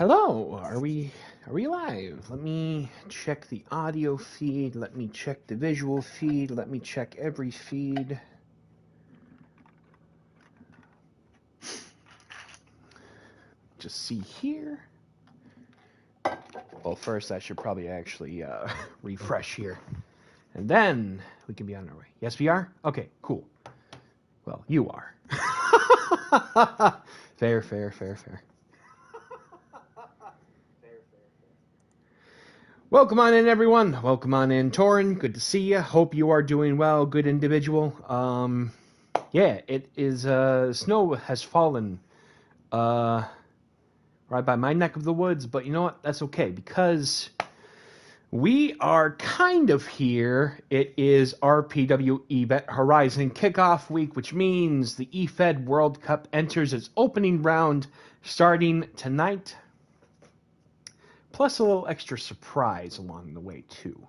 Hello, are we live? Let me check the audio feed, let me check the visual feed, let me check every feed. Just see here. Well, first I should probably actually refresh here. And then we can be on our way. Yes, we are? Okay, cool. Well, you are. Fair. Welcome on in, everyone. Welcome on in, Torin. Good to see you. Hope you are doing well. Good individual. Yeah, it is, snow has fallen, right by my neck of the woods, but you know what? That's okay, because we are kind of here. It is RPW Event Horizon Kickoff Week, which means the eFed World Cup enters its opening round starting tonight. Plus a little extra surprise along the way, too.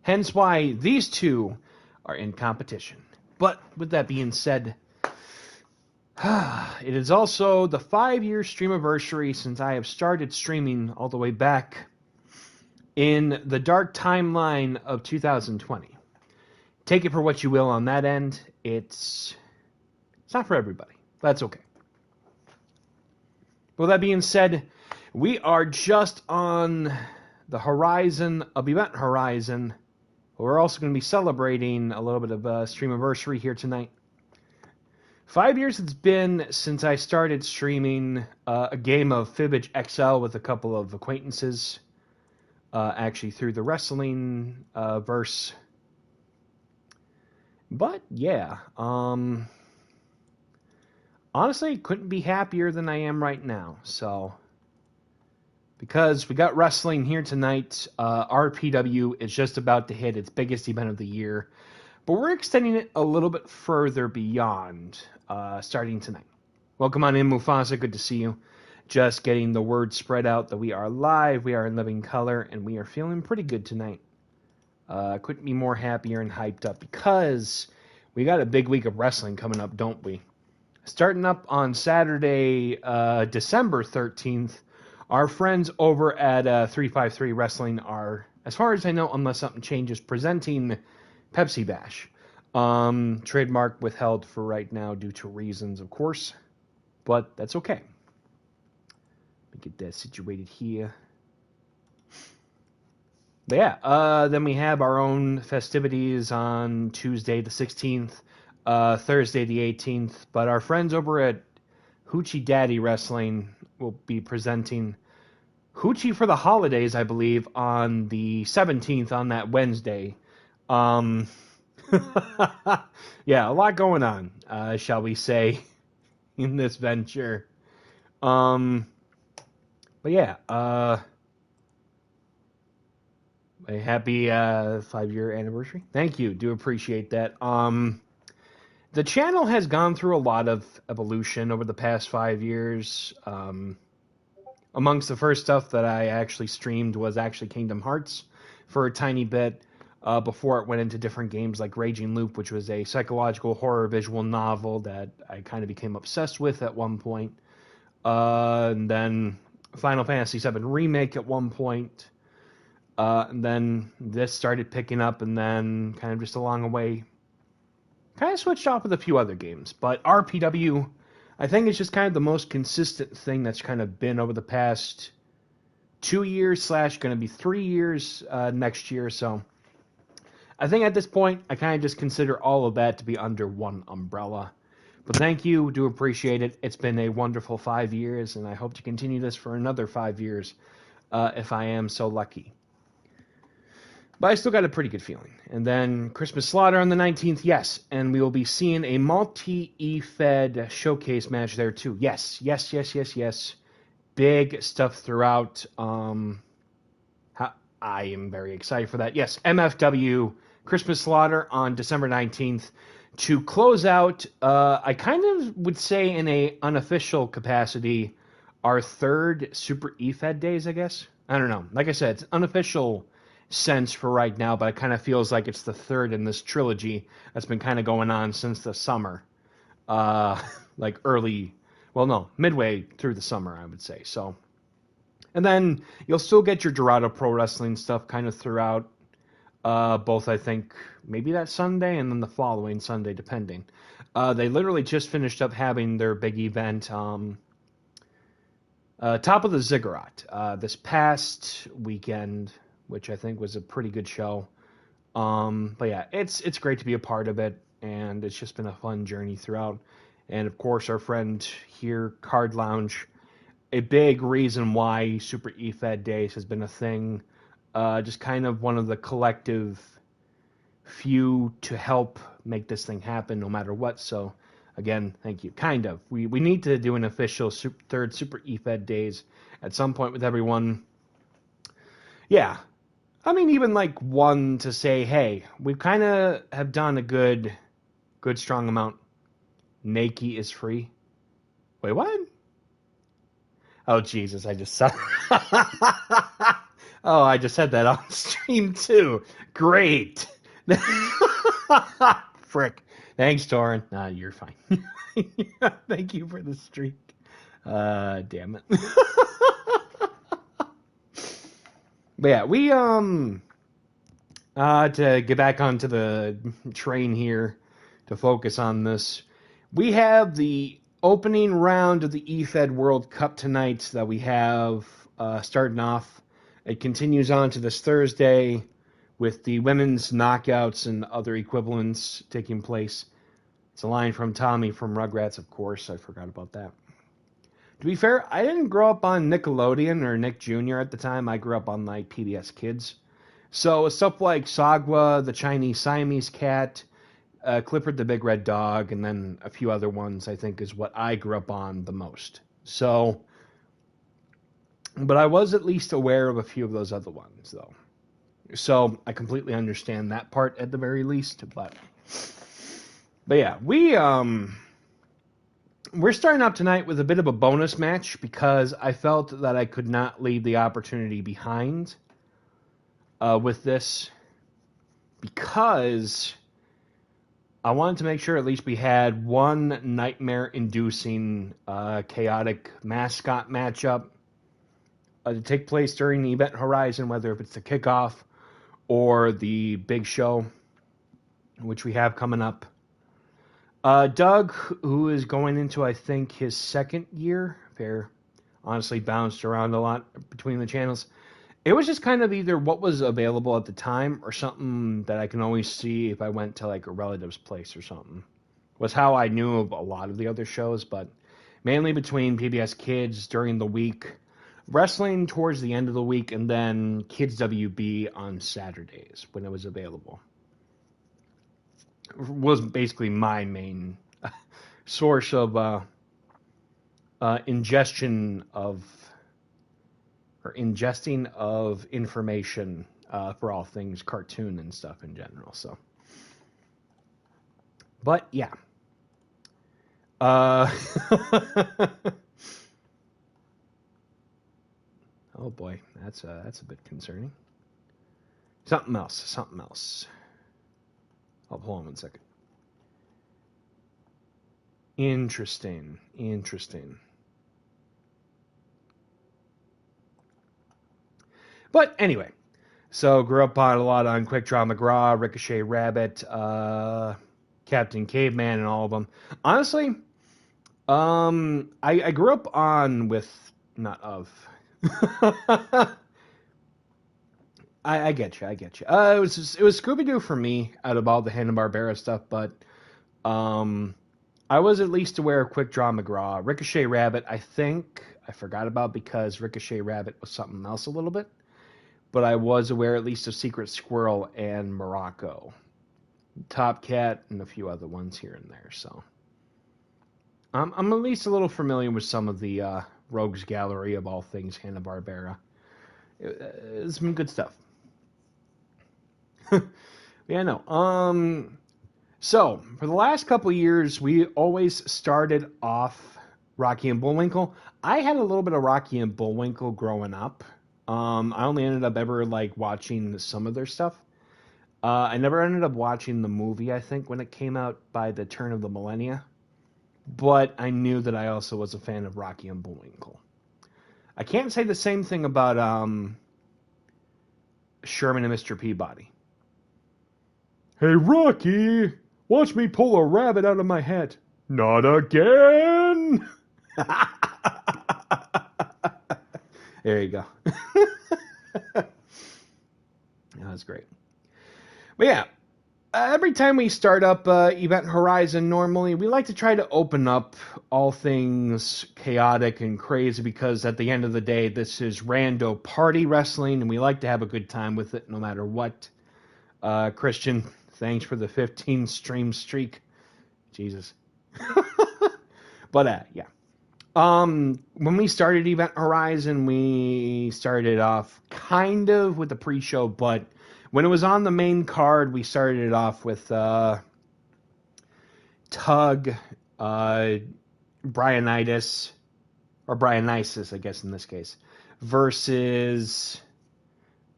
Hence why these two are in competition. But with that being said, it is also the 5-year streamiversary since I have started streaming all the way back in the dark timeline of 2020. Take it for what you will on that end. It's not for everybody. That's okay. With that being said, we are just on the horizon of Event Horizon. We're also going to be celebrating a little bit of a streamiversary here tonight. 5 years it's been since I started streaming a game of Fibbage XL with a couple of acquaintances. Actually through the wrestling verse. But yeah, honestly, couldn't be happier than I am right now. So, because we got wrestling here tonight, RPW is just about to hit its biggest event of the year. But we're extending it a little bit further beyond, starting tonight. Welcome on in, Mufasa. Good to see you. Just getting the word spread out that we are live, we are in living color, and we are feeling pretty good tonight. Couldn't be more happier and hyped up because we got a big week of wrestling coming up, don't we? Starting up on Saturday, December 13th, our friends over at 353 Wrestling are, as far as I know, unless something changes, presenting Pepsi Bash. Trademark withheld for right now due to reasons, of course, but that's okay. Let me get that situated here. But yeah, then we have our own festivities on Tuesday the 16th, Thursday the 18th, but our friends over at Hoochie Daddy Wrestling will be presenting Hoochie for the holidays, I believe, on the 17th, on that Wednesday. Yeah, a lot going on, shall we say, in this venture. But yeah, a happy 5-year anniversary. Thank you. Do appreciate that. The channel has gone through a lot of evolution over the past 5 years. Amongst the first stuff that I actually streamed was actually Kingdom Hearts for a tiny bit, before it went into different games like Raging Loop, which was a psychological horror visual novel that I kind of became obsessed with at one point. And then Final Fantasy VII Remake at one point. And then this started picking up, and then kind of just along the way, kind of switched off with a few other games. But RPW, I think, is just kind of the most consistent thing that's kind of been over the past 2 years / going to be 3 years next year. So I think at this point, I kind of just consider all of that to be under one umbrella. But thank you. Do appreciate it. It's been a wonderful 5 years, and I hope to continue this for another 5 years if I am so lucky. But I still got a pretty good feeling. And then Christmas Slaughter on the 19th, yes. And we will be seeing a multi-E-Fed showcase match there too. Yes. Big stuff throughout. I am very excited for that. Yes, MFW Christmas Slaughter on December 19th. To close out, I kind of would say in a unofficial capacity, our third Super E-Fed days, I guess. I don't know. Like I said, it's unofficial sense for right now, but it kind of feels like it's the third in this trilogy that's been kind of going on since the summer. Like midway through the summer, I would say. So And then you'll still get your Dorado Pro Wrestling stuff kind of throughout, both, I think, maybe that Sunday and then the following Sunday, depending. They literally just finished up having their big event, Top of the Ziggurat, this past weekend, which I think was a pretty good show. But yeah, it's great to be a part of it, and it's just been a fun journey throughout. And of course, our friend here, Card Lounge, a big reason why Super E-Fed Days has been a thing. Just kind of one of the collective few to help make this thing happen no matter what. So, again, thank you. Kind of. We need to do an official third Super E-Fed Days at some point with everyone. Yeah. I mean, even like one to say, hey, we kind of have done a good strong amount. Nike is free. Wait, what? Oh, Jesus, I just said... Oh, I just said that on stream, too. Great. Frick. Thanks, Torin. Nah, you're fine. Thank you for the streak. Damn it. But yeah, we, to get back onto the train here, to focus on this, we have the opening round of the E-Fed World Cup tonight that we have starting off. It continues on to this Thursday with the women's knockouts and other equivalents taking place. It's a line from Tommy from Rugrats, of course. I forgot about that. To be fair, I didn't grow up on Nickelodeon or Nick Jr. at the time. I grew up on like PBS Kids. So stuff like Sagwa, the Chinese Siamese Cat, Clifford the Big Red Dog, and then a few other ones, I think, is what I grew up on the most. So, but I was at least aware of a few of those other ones, though. So I completely understand that part at the very least. But yeah, we're starting up tonight with a bit of a bonus match because I felt that I could not leave the opportunity behind with this, because I wanted to make sure at least we had one nightmare-inducing chaotic mascot matchup to take place during the event horizon, whether if it's the Kickoff or the big show, which we have coming up. Doug, who is going into, I think, his second year, fair, honestly bounced around a lot between the channels. It was just kind of either what was available at the time or something that I can always see if I went to like a relative's place or something. Was how I knew of a lot of the other shows, but mainly between PBS Kids during the week, wrestling towards the end of the week, and then Kids WB on Saturdays when it was available. It was basically my main source of ingesting of information for all things cartoon and stuff in general. So, but yeah. Oh boy, that's a bit concerning. Something else. Oh, hold on one second. Interesting. But anyway, so grew up on a lot on Quick Draw McGraw, Ricochet Rabbit, Captain Caveman, and all of them. Honestly, I grew up on with not of. I get you. It was Scooby-Doo for me out of all the Hanna-Barbera stuff, but I was at least aware of Quick Draw McGraw. Ricochet Rabbit, I think I forgot about because Ricochet Rabbit was something else a little bit, but I was aware at least of Secret Squirrel and Morocco, Top Cat, and a few other ones here and there. So I'm at least a little familiar with some of the Rogues Gallery of all things Hanna-Barbera. It's some good stuff. Yeah, no. So, for the last couple of years, we always started off Rocky and Bullwinkle. I had a little bit of Rocky and Bullwinkle growing up. I only ended up ever, like, watching some of their stuff. I never ended up watching the movie, I think, when it came out by the turn of the millennia. But I knew that I also was a fan of Rocky and Bullwinkle. I can't say the same thing about Sherman and Mr. Peabody. Hey, Rocky, watch me pull a rabbit out of my hat. Not again! There you go. That was great. But yeah, every time we start up Event Horizon normally, we like to try to open up all things chaotic and crazy because at the end of the day, this is Rando party wrestling, and we like to have a good time with it no matter what. Christian, thanks for the 15 stream streak. Jesus. But yeah. When we started Event Horizon, we started off kind of with the pre-show, but when it was on the main card, we started it off with Tug, Brianitis, or Brianisis, I guess in this case, versus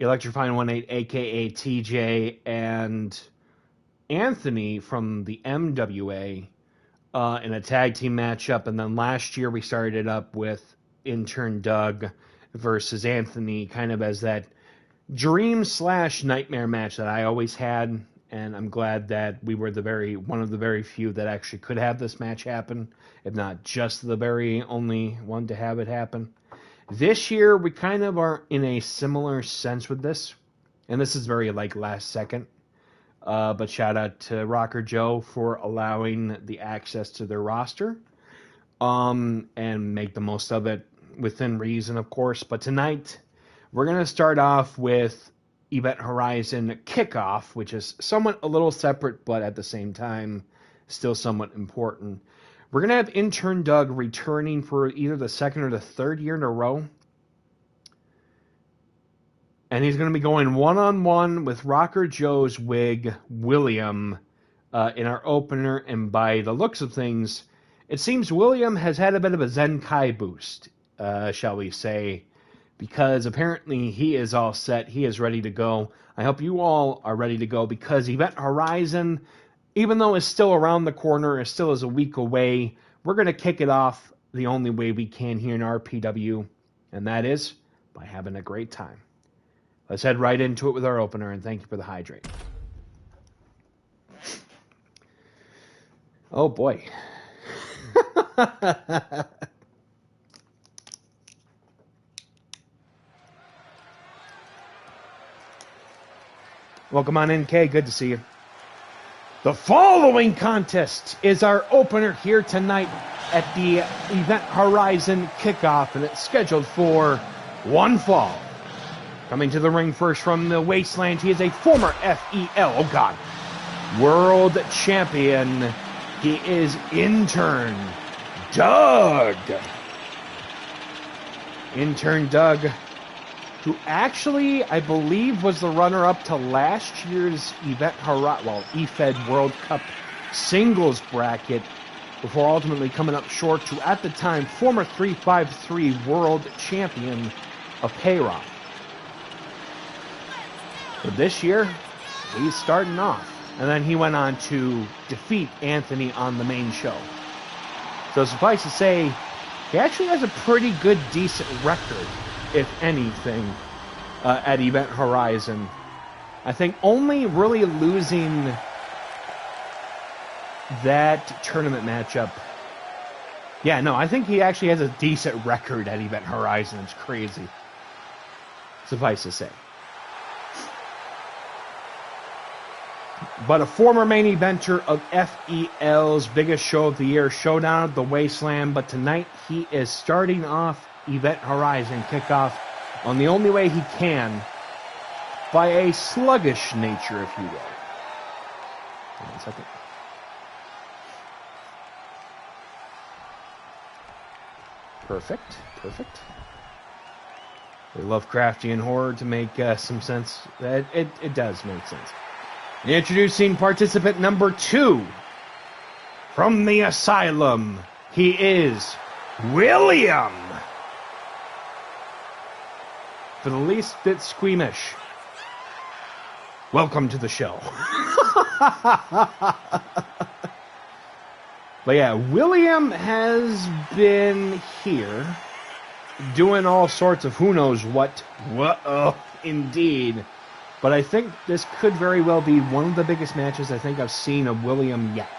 Electrifying 1-8, a.k.a. TJ, and Anthony from the MWA in a tag team matchup. And then last year we started it up with Intern Doug versus Anthony, kind of as that dream/nightmare match that I always had. And I'm glad that we were one of the very few that actually could have this match happen, if not just the very only one to have it happen. This year, we kind of are in a similar sense with this, and this is very, last second. But shout out to Rocker Joe for allowing the access to their roster, and make the most of it within reason, of course. But tonight, we're going to start off with Event Horizon Kickoff, which is somewhat a little separate, but at the same time, still somewhat important. We're going to have Intern Doug returning for either the second or the third year in a row. And he's going to be going one-on-one with Rocker Joe's wig, William, in our opener. And by the looks of things, it seems William has had a bit of a Zenkai boost, shall we say, because apparently he is all set. He is ready to go. I hope you all are ready to go because Event Horizon, even though it's still around the corner, it still is a week away, we're going to kick it off the only way we can here in RPW, and that is by having a great time. Let's head right into it with our opener, and thank you for the hydrate. Oh, boy. Welcome on in, Kay. Good to see you. The following contest is our opener here tonight at the Event Horizon Kickoff, and it's scheduled for one fall. Coming to the ring first from the Wasteland, he is a former World Champion. He is Intern Doug. Intern Doug, who actually, I believe, was the runner-up to last year's EFED World Cup singles bracket, before ultimately coming up short to, at the time, former 353 World Champion of Payrock. But this year, he's starting off. And then he went on to defeat Anthony on the main show. So suffice to say, he actually has a pretty good, decent record, if anything, at Event Horizon. I think only really losing that tournament matchup. Yeah, no, I think he actually has a decent record at Event Horizon. It's crazy. Suffice to say. But a former main eventer of FEL's biggest show of the year, Showdown at the Wasteland. But tonight he is starting off Event Horizon Kickoff on the only way he can, by a sluggish nature, if you will. Hold on a second. Perfect. They love Lovecraftian horror to make some sense. It does make sense. Introducing participant number 2 from the Asylum. He is William. For the least bit squeamish, welcome to the show. But yeah, William has been here doing all sorts of who knows what. Indeed. But I think this could very well be one of the biggest matches I think I've seen of William yet.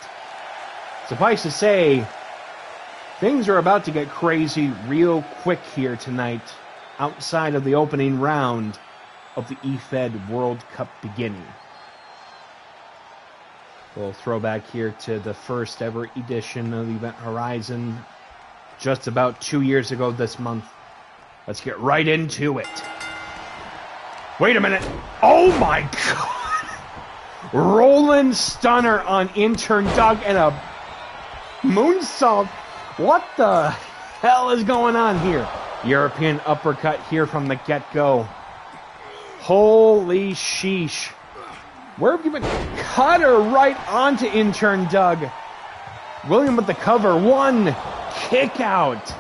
Suffice to say, things are about to get crazy real quick here tonight, outside of the opening round of the EFED World Cup beginning. We'll throw back here to the first ever edition of the Event Horizon, just about 2 years ago this month. Let's get right into it. Wait a minute. Oh my God. Rolling stunner on Intern Doug and a moonsault. What the hell is going on here? European uppercut here from the get-go. Holy sheesh. Where have you been? Cutter right onto Intern Doug. William with the cover. One kick out.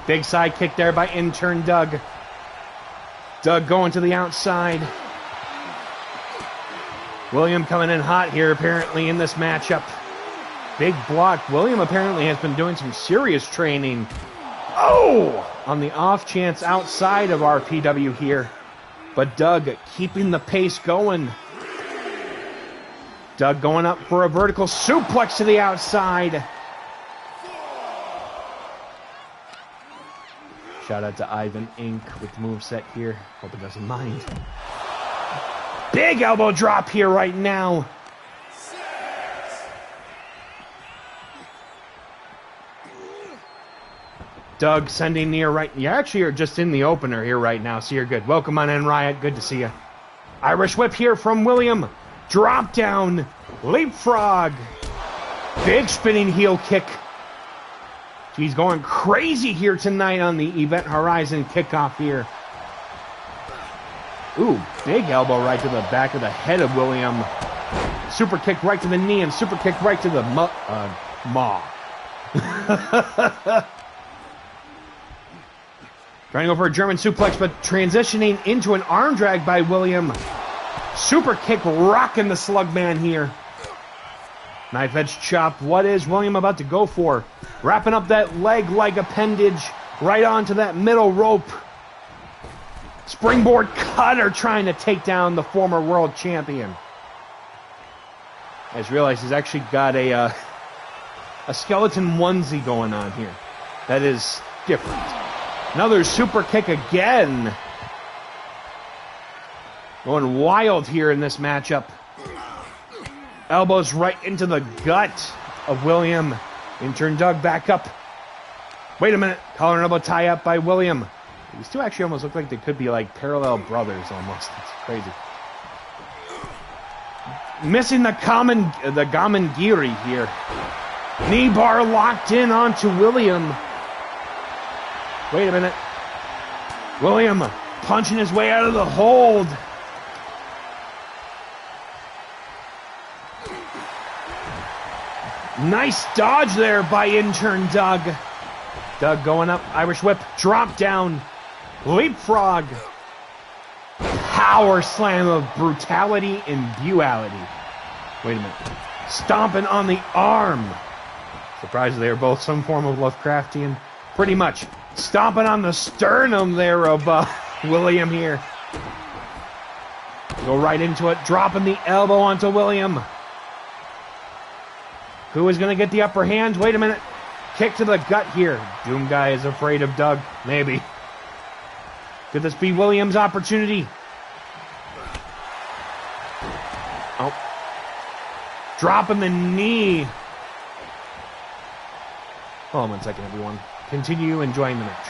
Big side kick there by Intern Doug. Doug going to the outside. William coming in hot here apparently in this matchup. Big block. William apparently has been doing some serious training. Oh! On the off chance outside of RPW here. But Doug keeping the pace going. Doug going up for a vertical suplex to the outside. Shout out to Ivan Inc. with the moveset here. Hope it doesn't mind. Big elbow drop here right now. Doug sending near right. You actually are just in the opener here right now, so you're good. Welcome on in, Riot. Good to see you. Irish whip here from William. Drop down. Leapfrog. Big spinning heel kick. He's going crazy here tonight on the Event Horizon kickoff here. Ooh, big elbow right to the back of the head of William. Super kick right to the knee and super kick right to the maw. Trying to go for a German suplex, but transitioning into an arm drag by William. Super kick rocking the Slugman here. Knife edge chop. What is William about to go for? Wrapping up that leg-like appendage right onto that middle rope. Springboard cutter trying to take down the former world champion. I just realized he's actually got a skeleton onesie going on here. That is different. Another super kick again. Going wild here in this matchup. Elbows right into the gut of William. Intern Doug back up. Wait a minute. Collar and elbow tie up by William. These two actually almost look like they could be like parallel brothers almost. It's crazy. Missing the Gamengiri here. Knee bar locked in onto William. Wait a minute. William punching his way out of the hold. Nice dodge there by Intern Doug. Doug going up. Irish whip. Drop down. Leapfrog. Power slam of brutality and duality. Wait a minute. Stomping on the arm. Surprised they are both some form of Lovecraftian. Pretty much. Stomping on the sternum there of William here. Go right into it. Dropping the elbow onto William. Who is going to get the upper hand? Wait a minute. Kick to the gut here. Doom Guy is afraid of Doug. Maybe. Could this be William's opportunity? Oh. Dropping the knee. Hold on one second, everyone. Continue enjoying the match.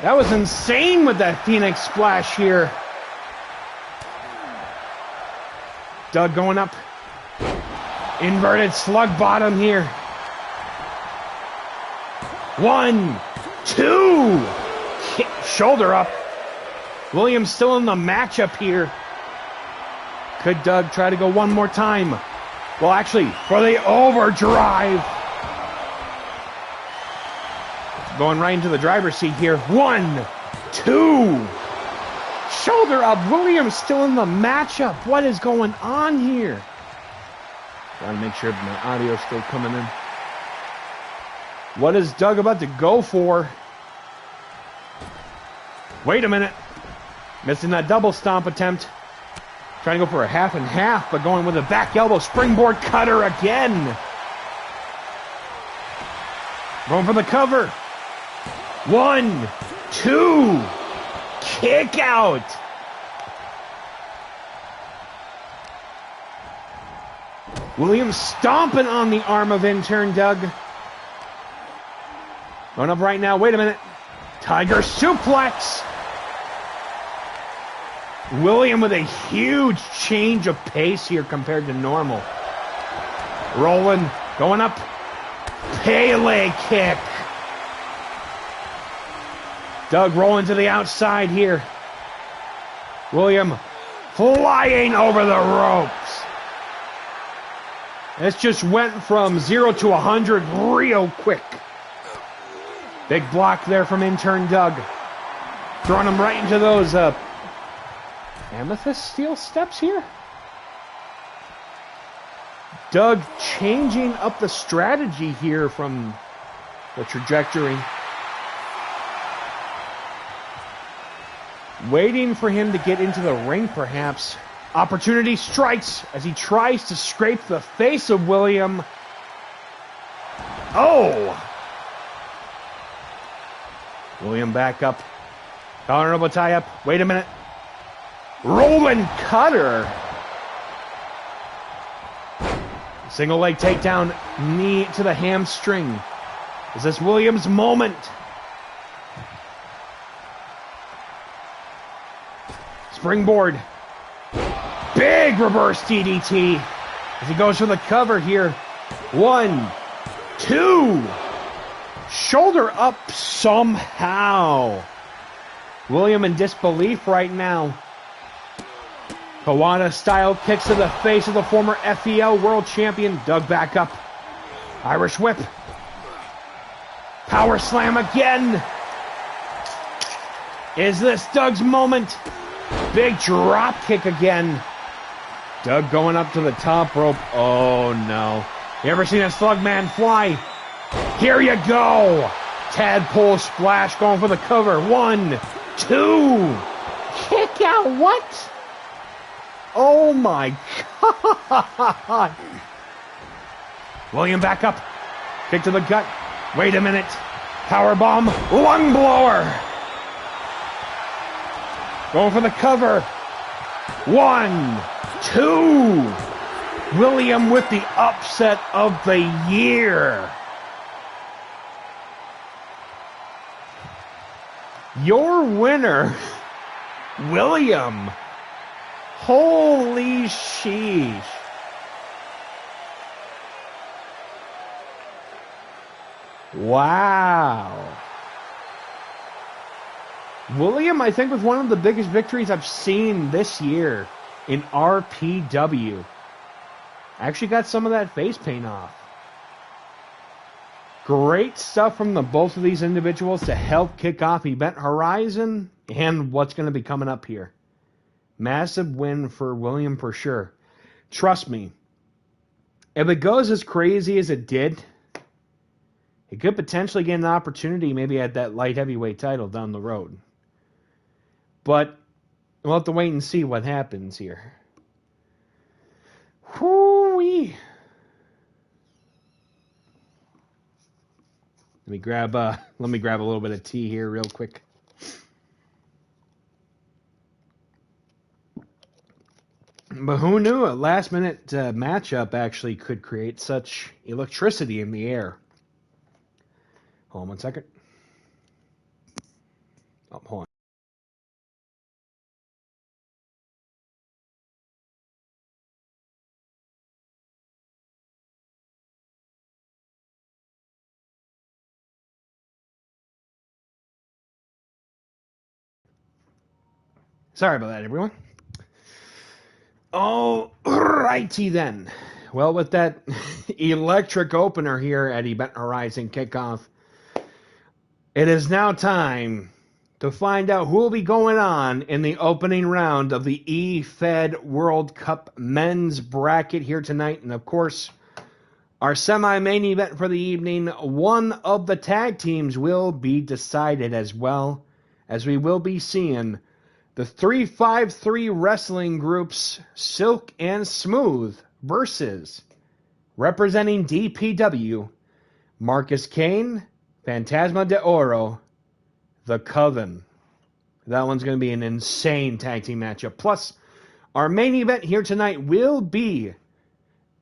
That was insane with that Phoenix splash here. Doug going up. Inverted slug bottom here. 1, 2. Shoulder up. Williams still in the matchup here. Could Doug try to go one more time? Well, actually, for the overdrive. Going right into the driver's seat here. 1, 2. Shoulder up. Williams still in the matchup. What is going on here? Trying to make sure my audio's still coming in. What is Doug about to go for? Wait a minute. Missing that double stomp attempt. Trying to go for a half and half, but going with a back elbow springboard cutter again. Going for the cover. 1, 2. Kick out. Williams stomping on the arm of Intern Doug. Going up right now. Wait a minute. Tiger suplex. William with a huge change of pace here compared to normal. Rolling, going up. Pele kick. Doug rolling to the outside here. William flying over the ropes. This just went from 0 to 100 real quick. Big block there from Intern Doug. Throwing him right into those amethyst steel steps here. Doug changing up the strategy here from the trajectory. Waiting for him to get into the ring, perhaps. Opportunity strikes as he tries to scrape the face of William. Oh! William back up. Collar elbow tie up. Wait a minute. Rolling cutter. Single leg takedown. Knee to the hamstring. Is this Williams' moment? Springboard. Big reverse DDT. As he goes for the cover here. 1, 2. Shoulder up somehow. William in disbelief right now. Kawada style kicks to the face of the former FEL world champion. Doug back up. Irish whip. Power slam again. Is this Doug's moment? Big drop kick again. Doug going up to the top rope. Oh no. You ever seen a slugman fly? Here you go. Tadpole splash going for the cover. 1, 2. Kick out. What? Oh my God. William back up. Kick to the gut. Wait a minute. Powerbomb. Lung blower. Going for the cover. 1, 2. William with the upset of the year. Your winner, William. Holy sheesh. Wow. William, I think, was one of the biggest victories I've seen this year in RPW. I actually got some of that face paint off. Great stuff from the both of these individuals to help kick off Event Horizon and what's going to be coming up here. Massive win for William for sure. Trust me, if it goes as crazy as it did, he could potentially get an opportunity maybe at that light heavyweight title down the road. But we'll have to wait and see what happens here. Whoo-wee. Let me grab a little bit of tea here real quick. But who knew a last-minute matchup actually could create such electricity in the air? Hold on one second. Oh, hold on. Sorry about that, everyone. All righty then. Well, with that electric opener here at Event Horizon Kickoff, it is now time to find out who will be going on in the opening round of the E-Fed World Cup men's bracket here tonight. And of course, our semi-main event for the evening, one of the tag teams will be decided as well, as we will be seeing the 353 wrestling groups Silk and Smooth versus, representing DPW, Marcus Cain, Fantasma de Oro, the Coven. That one's going to be an insane tag team matchup. Plus, our main event here tonight will be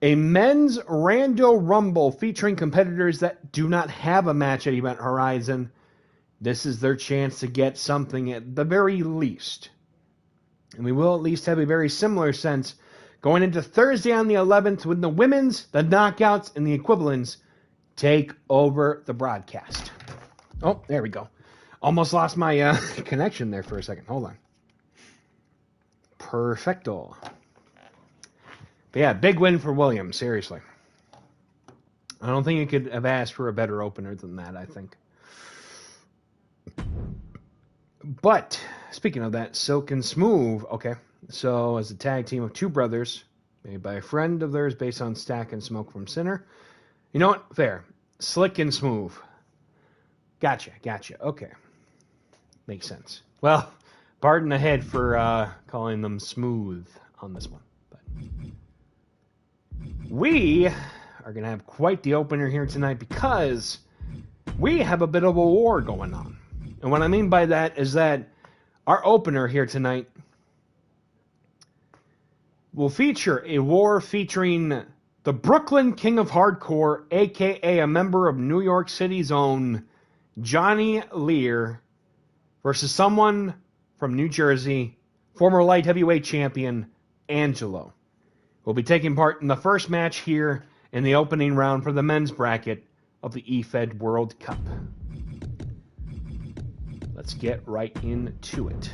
a men's Rando Rumble featuring competitors that do not have a match at Event Horizon. This is their chance to get something at the very least. And we will at least have a very similar sense going into Thursday on the 11th when the women's, the knockouts, and the equivalents take over the broadcast. Oh, there we go. Almost lost my connection there for a second. Hold on. Perfecto. But yeah, big win for Williams, seriously. I don't think you could have asked for a better opener than that, I think. But, speaking of that, Silk and Smooth, okay. So, as a tag team of two brothers, made by a friend of theirs based on Stack and Smoke from Sinner. You know what? Fair. Slick and Smooth. Gotcha. Okay. Makes sense. Well, pardon ahead for calling them smooth on this one. But we are going to have quite the opener here tonight because we have a bit of a war going on. And what I mean by that is that our opener here tonight will feature a war featuring the Brooklyn King of Hardcore, a.k.a. a member of New York City's own Johnny Leer, versus someone from New Jersey, former light heavyweight champion, Angelo. Will be taking part in the first match here in the opening round for the men's bracket of the E-Fed World Cup. Let's get right into it.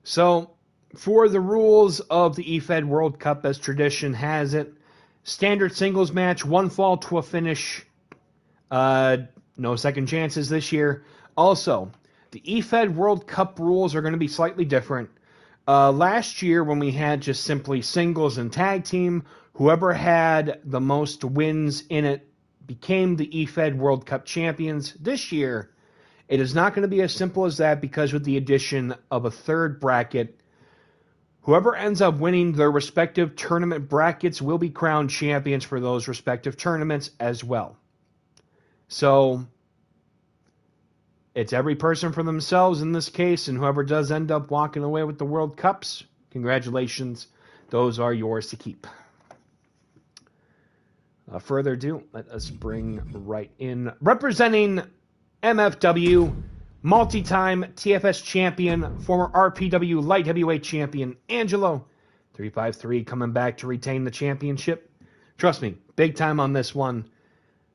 So, for the rules of the E-Fed World Cup, as tradition has it, standard singles match, one fall to a finish. No second chances this year. Also, the E-Fed World Cup rules are going to be slightly different. Last year, when we had just simply singles and tag team, whoever had the most wins in it became the E-Fed World Cup champions. This year, it is not going to be as simple as that because with the addition of a third bracket, whoever ends up winning their respective tournament brackets will be crowned champions for those respective tournaments as well. So, it's every person for themselves in this case, and whoever does end up walking away with the World Cups, congratulations, those are yours to keep. Further ado, let us bring right in, representing MFW, multi-time TFS champion, former RPW light heavyweight champion, Angelo. 353 coming back to retain the championship. Trust me, big time on this one.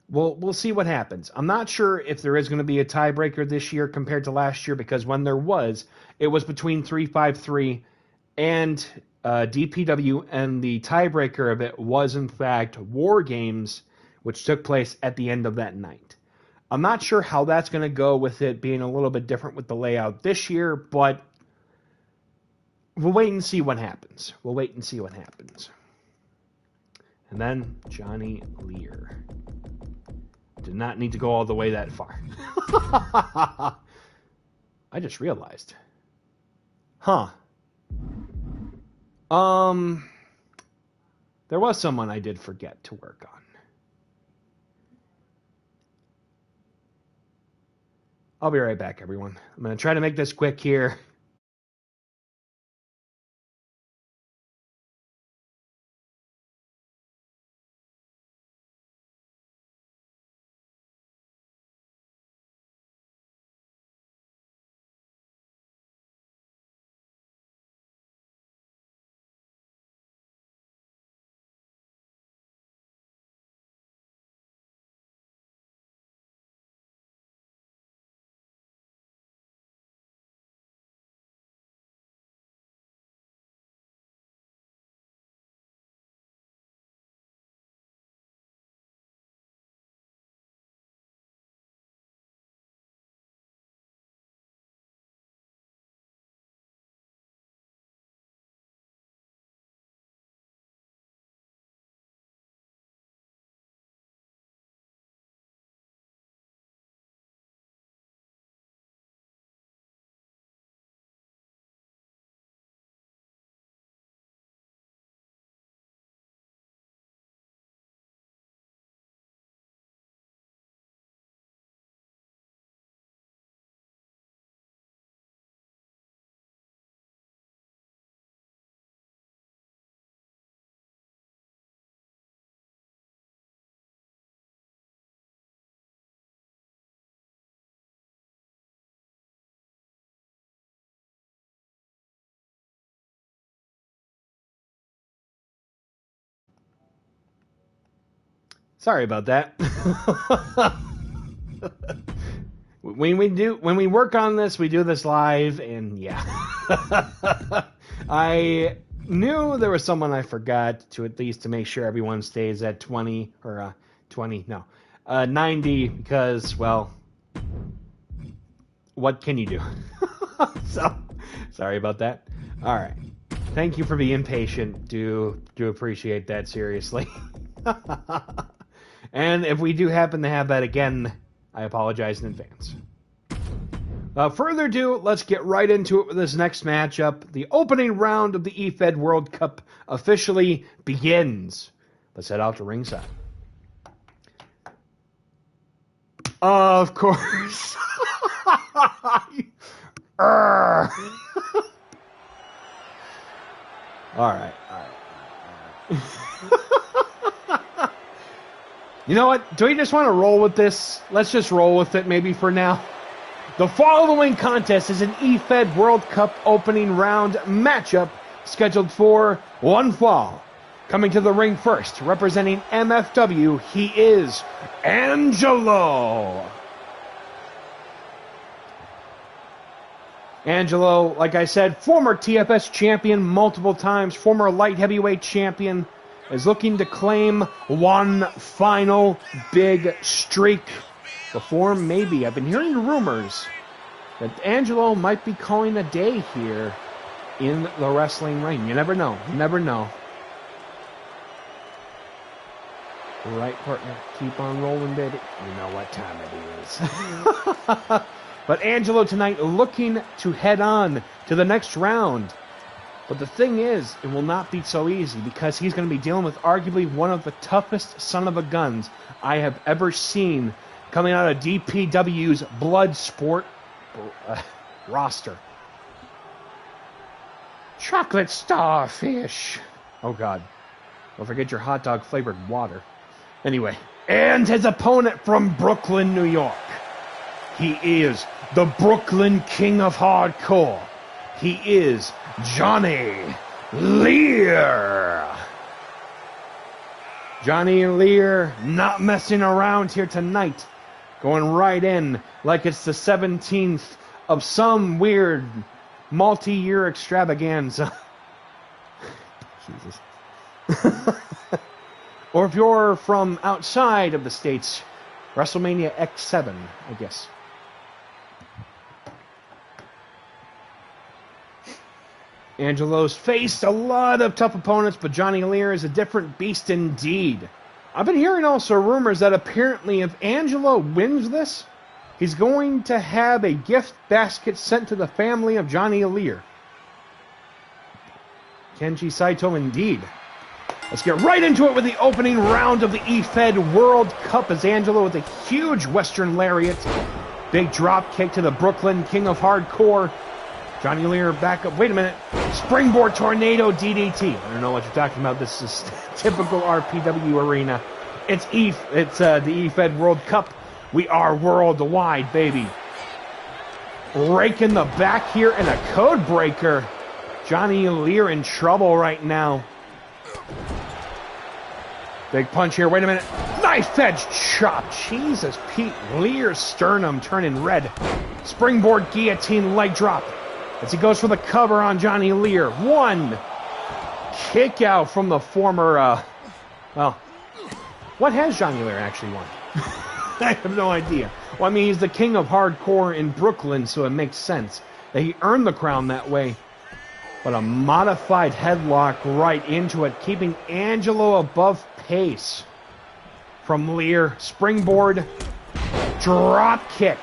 We'll see what happens. I'm not sure if there is going to be a tiebreaker this year compared to last year, because when there was, it was between 353 and DPW, and the tiebreaker of it was, in fact, War Games, which took place at the end of that night. I'm not sure how that's going to go with it being a little bit different with the layout this year, but we'll wait and see what happens. And then Johnny Leer. Did not need to go all the way that far. I just realized. Huh. There was someone I did forget to work on. I'll be right back, everyone. I'm going to try to make this quick here. Sorry about that. When we work on this, we do this live, and yeah. I knew there was someone I forgot to, at least to make sure everyone stays at 20 or 90, because, well, what can you do? So, sorry about that. All right. Thank you for being patient. Do appreciate that, seriously. And if we do happen to have that again, I apologize in advance. Without further ado, let's get right into it with this next matchup. The opening round of the eFed World Cup officially begins. Let's head out to ringside. Of course. All right. You know what? Do we just want to roll with this? Let's just roll with it maybe for now. The following contest is an eFed World Cup opening round matchup scheduled for one fall. Coming to the ring first, representing MFW, he is Angelo. Angelo, like I said, former TFS champion multiple times, former light heavyweight champion, is looking to claim one final big streak before maybe, I've been hearing rumors that Angelo might be calling a day here in the wrestling ring. You never know. You never know. Right, partner. Keep on rolling, baby. You know what time it is. But Angelo tonight looking to head on to the next round. But the thing is, it will not be so easy because he's going to be dealing with arguably one of the toughest son of a guns I have ever seen coming out of DPW's Blood Sport roster. Chocolate Starfish. Oh, God. Don't forget your hot dog flavored water. Anyway, and his opponent from Brooklyn, New York. He is the Brooklyn King of Hardcore. He is Johnny Leer. Johnny Leer not messing around here tonight. Going right in like it's the 17th of some weird multi-year extravaganza. Jesus. Or if you're from outside of the States, WrestleMania X7, I guess. Angelo's faced a lot of tough opponents, but Johnny Leer is a different beast indeed. I've been hearing also rumors that apparently if Angelo wins this, he's going to have a gift basket sent to the family of Johnny Leer. Kenji Saito indeed. Let's get right into it with the opening round of the eFed World Cup as Angelo with a huge Western Lariat. Big drop kick to the Brooklyn King of Hardcore. Johnny Leer back up. Wait a minute. Springboard Tornado DDT. I don't know what you're talking about. This is typical RPW arena. It's the eFed World Cup. We are worldwide, baby. Raking the back here and a code breaker. Johnny Leer in trouble right now. Big punch here. Wait a minute. Knife edge chop. Jesus, Pete. Leer's sternum turning red. Springboard guillotine leg drop. As he goes for the cover on Johnny Leer. One kick out from the former, well, what has Johnny Leer actually won? I have no idea. Well, I mean, he's the king of hardcore in Brooklyn, so it makes sense that he earned the crown that way. But a modified headlock right into it, keeping Angelo above pace. From Leer, springboard, drop kick.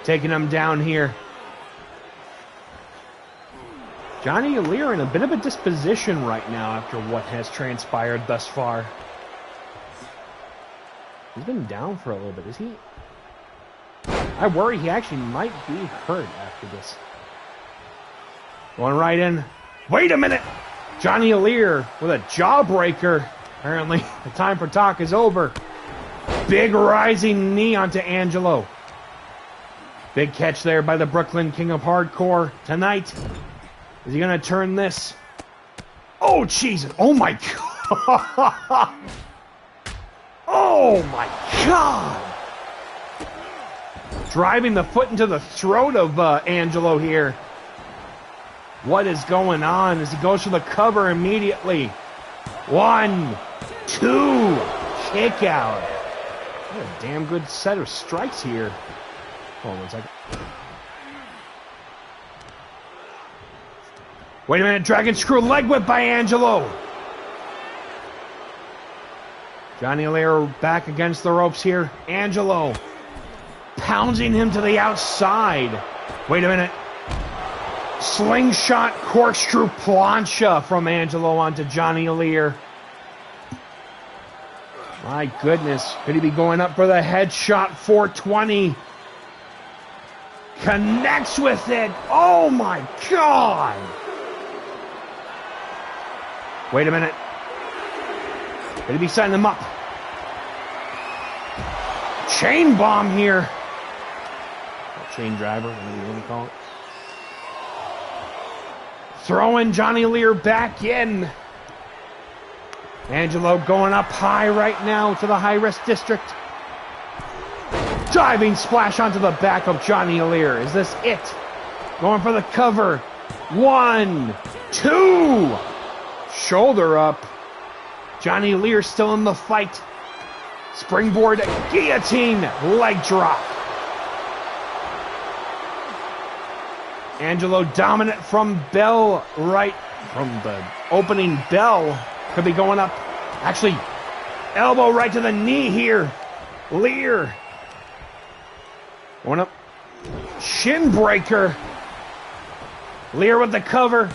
Taking him down here. Johnny Leer in a bit of a disposition right now after what has transpired thus far. He's been down for a little bit, is he? I worry he actually might be hurt after this. Going right in. Wait a minute! Johnny Leer with a jawbreaker. Apparently, the time for talk is over. Big rising knee onto Angelo. Big catch there by the Brooklyn King of Hardcore tonight. Is he going to turn this? Oh, Jesus. Oh, my God. Oh my God! Driving the foot into the throat of Angelo here. What is going on as he goes for the cover immediately? 1, 2, kick out. What a damn good set of strikes here. Hold on 1 second. Wait a minute, dragon screw leg whip by Angelo. Johnny Leer back against the ropes here. Angelo pounding him to the outside. Wait a minute. Slingshot corkscrew plancha from Angelo onto Johnny Leer. My goodness. Could he be going up for the headshot 420? Connects with it. Oh my God. Wait a minute. Could he be setting him up? Chain bomb here. Chain driver, whatever you want to call it. Throwing Johnny Leer back in. Angelo going up high right now to the high-risk district. Diving splash onto the back of Johnny Leer. Is this it? Going for the cover. 1, 2. Shoulder up. Johnny Leer still in the fight. Springboard guillotine. Leg drop. Angelo dominant from bell, right from the opening bell. Could be going up. Actually, elbow right to the knee here. Leer. Going up. Shin breaker. Leer with the cover.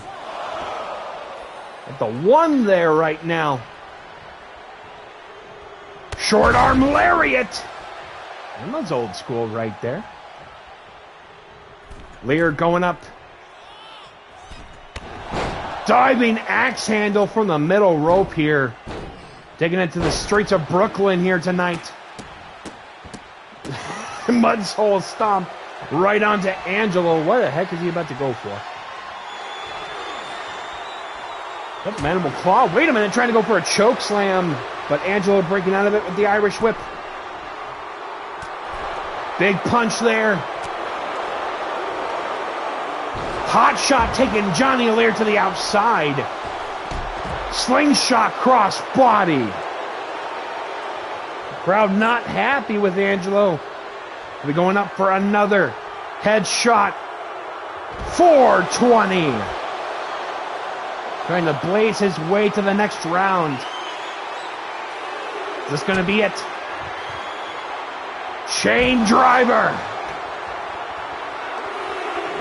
At the 1 there right now. Short arm lariat. And that's old school right there. Leer going up. Diving axe handle from the middle rope here. Taking it to the streets of Brooklyn here tonight. Mudshole stomp right onto Angelo. What the heck is he about to go for? Up mandible claw. Wait a minute, trying to go for a choke slam. But Angelo breaking out of it with the Irish whip. Big punch there. Hot shot taking Johnny Leer to the outside. Slingshot cross body. The crowd not happy with Angelo. We're going up for another headshot. 420. Trying to blaze his way to the next round. Is this going to be it? Chain driver.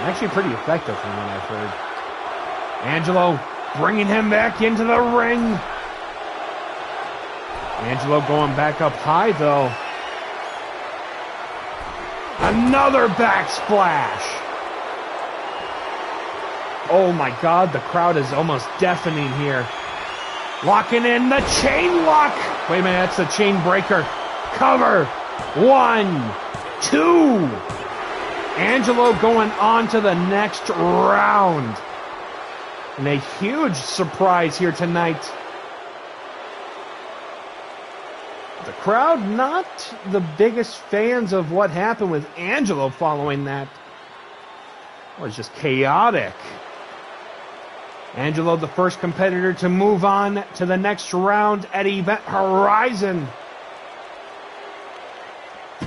Actually pretty effective from what I've heard. Angelo bringing him back into the ring. Angelo going back up high, though. Another backsplash. Oh my God, the crowd is almost deafening here. Locking in the chain lock. Wait a minute, that's the chain breaker. Cover. 1, 2. Angelo going on to the next round. And a huge surprise here tonight. The crowd not the biggest fans of what happened with Angelo following that. It was just chaotic. Angelo, the first competitor to move on to the next round at Event Horizon.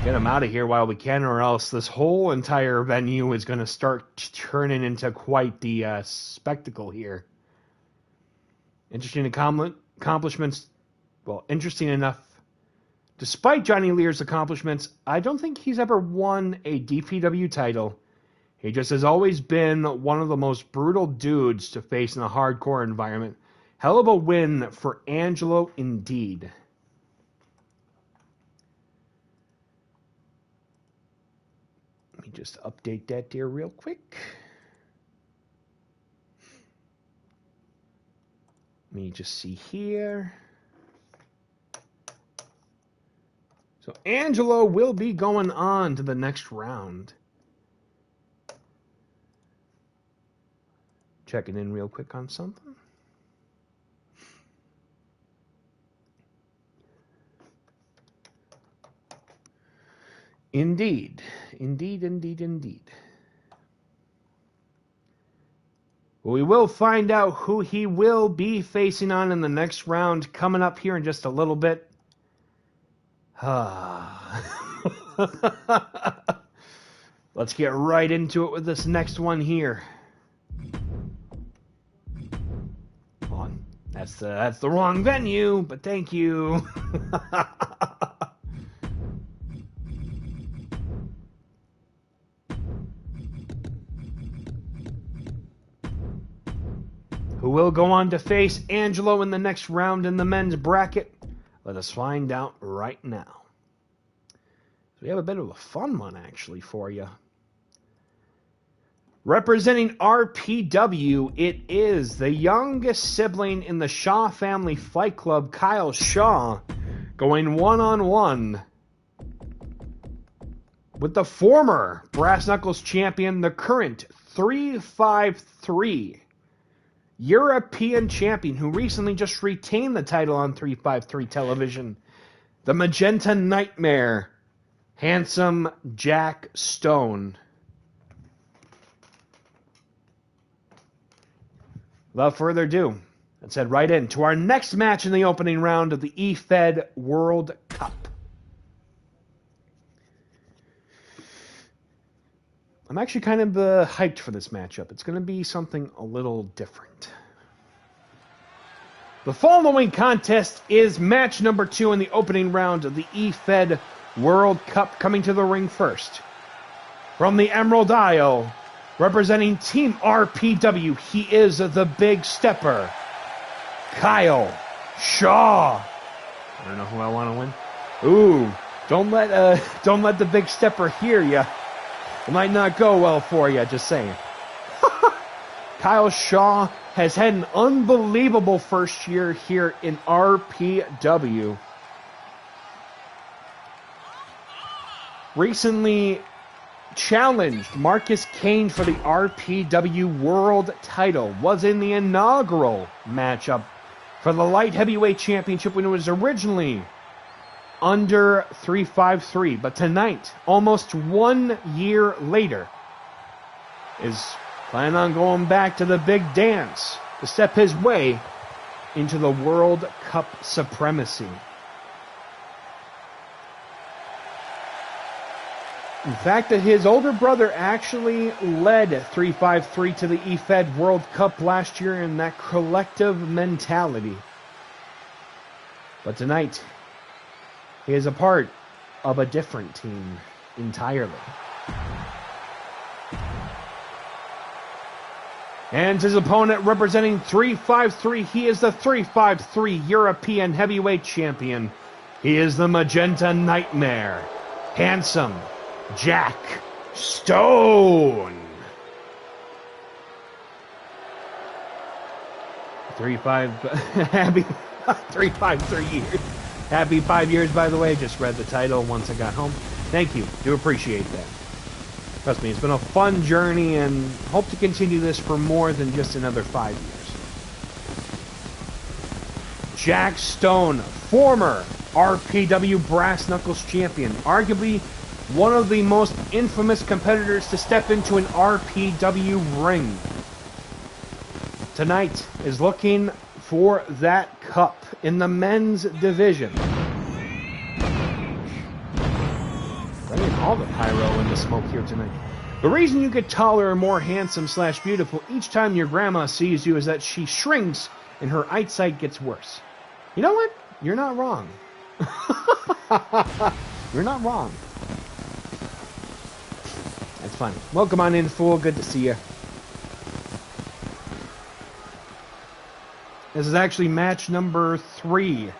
Get him out of here while we can, or else this whole entire venue is going to start turning into quite the spectacle here. Interesting accomplishments. Well, interesting enough. Despite Johnny Leer's accomplishments, I don't think he's ever won a DPW title. He just has always been one of the most brutal dudes to face in a hardcore environment. Hell of a win for Angelo indeed. Let me just update that there real quick. Let me just see here. So Angelo will be going on to the next round. Checking in real quick on something. Indeed. Indeed, indeed, indeed. We will find out who he will be facing on in the next round coming up here in just a little bit. Let's get right into it with this next one here. Hold on. That's the wrong venue, but thank you. Who will go on to face Angelo in the next round in the men's bracket? Let us find out right now. So we have a bit of a fun one, actually, for you. Representing RPW, it is the youngest sibling in the Shaw family fight club, Kyle Shaw, going one-on-one with the former Brass Knuckles champion, the current 353 European champion who recently just retained the title on 353 television, the Magenta Nightmare, handsome Jack Stone. Without further ado, let's head right into our next match in the opening round of the eFed World Cup. I'm actually kind of hyped for this matchup. It's going to be something a little different. The following contest is match number 2 in the opening round of the eFed World Cup. Coming to the ring first, from the Emerald Isle, representing Team RPW, he is the Big Stepper, Kyle Shaw. I don't know who I want to win. Ooh, don't let the Big Stepper hear ya. It might not go well for you, just saying. Kyle Shaw has had an unbelievable first year here in RPW. Recently challenged Marcus Cain for the RPW World title. Was in the inaugural matchup for the Light Heavyweight Championship when it was originally under 353, but tonight, almost 1 year later, is planning on going back to the big dance to step his way into the World Cup supremacy. In fact, that his older brother actually led 353 to the eFed World Cup last year in that collective mentality. But tonight, he is a part of a different team entirely. And his opponent, representing 353, he is the 353 European Heavyweight Champion. He is the Magenta Nightmare, handsome Jack Stone. 353 years. Happy 5 years, by the way. Just read the title once I got home. Thank you. Do appreciate that. Trust me, it's been a fun journey and hope to continue this for more than just another 5 years. Jack Stone, former RPW Brass Knuckles champion, arguably one of the most infamous competitors to step into an RPW ring. Tonight is looking for that cup in the men's division. Bringing all the pyro and the smoke here tonight. The reason you get taller and more handsome / beautiful each time your grandma sees you is that she shrinks and her eyesight gets worse. You know what? You're not wrong. You're not wrong. That's fine. Welcome on in, fool. Good to see you. This is actually match number 3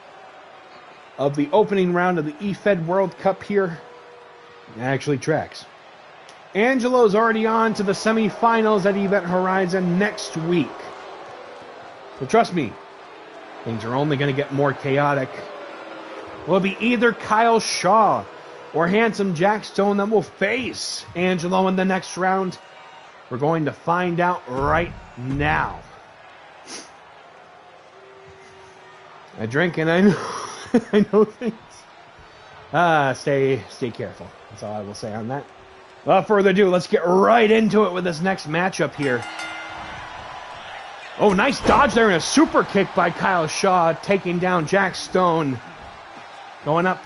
of the opening round of the eFed World Cup here. It actually tracks. Angelo's already on to the semifinals at Event Horizon next week. But trust me, things are only going to get more chaotic. Will be either Kyle Shaw or handsome Jack Stone that will face Angelo in the next round? We're going to find out right now. I drink and I know, I know things. Stay careful. That's all I will say on that. Without further ado, let's get right into it with this next matchup here. Oh, nice dodge there and a super kick by Kyle Shaw, taking down Jack Stone. Going up.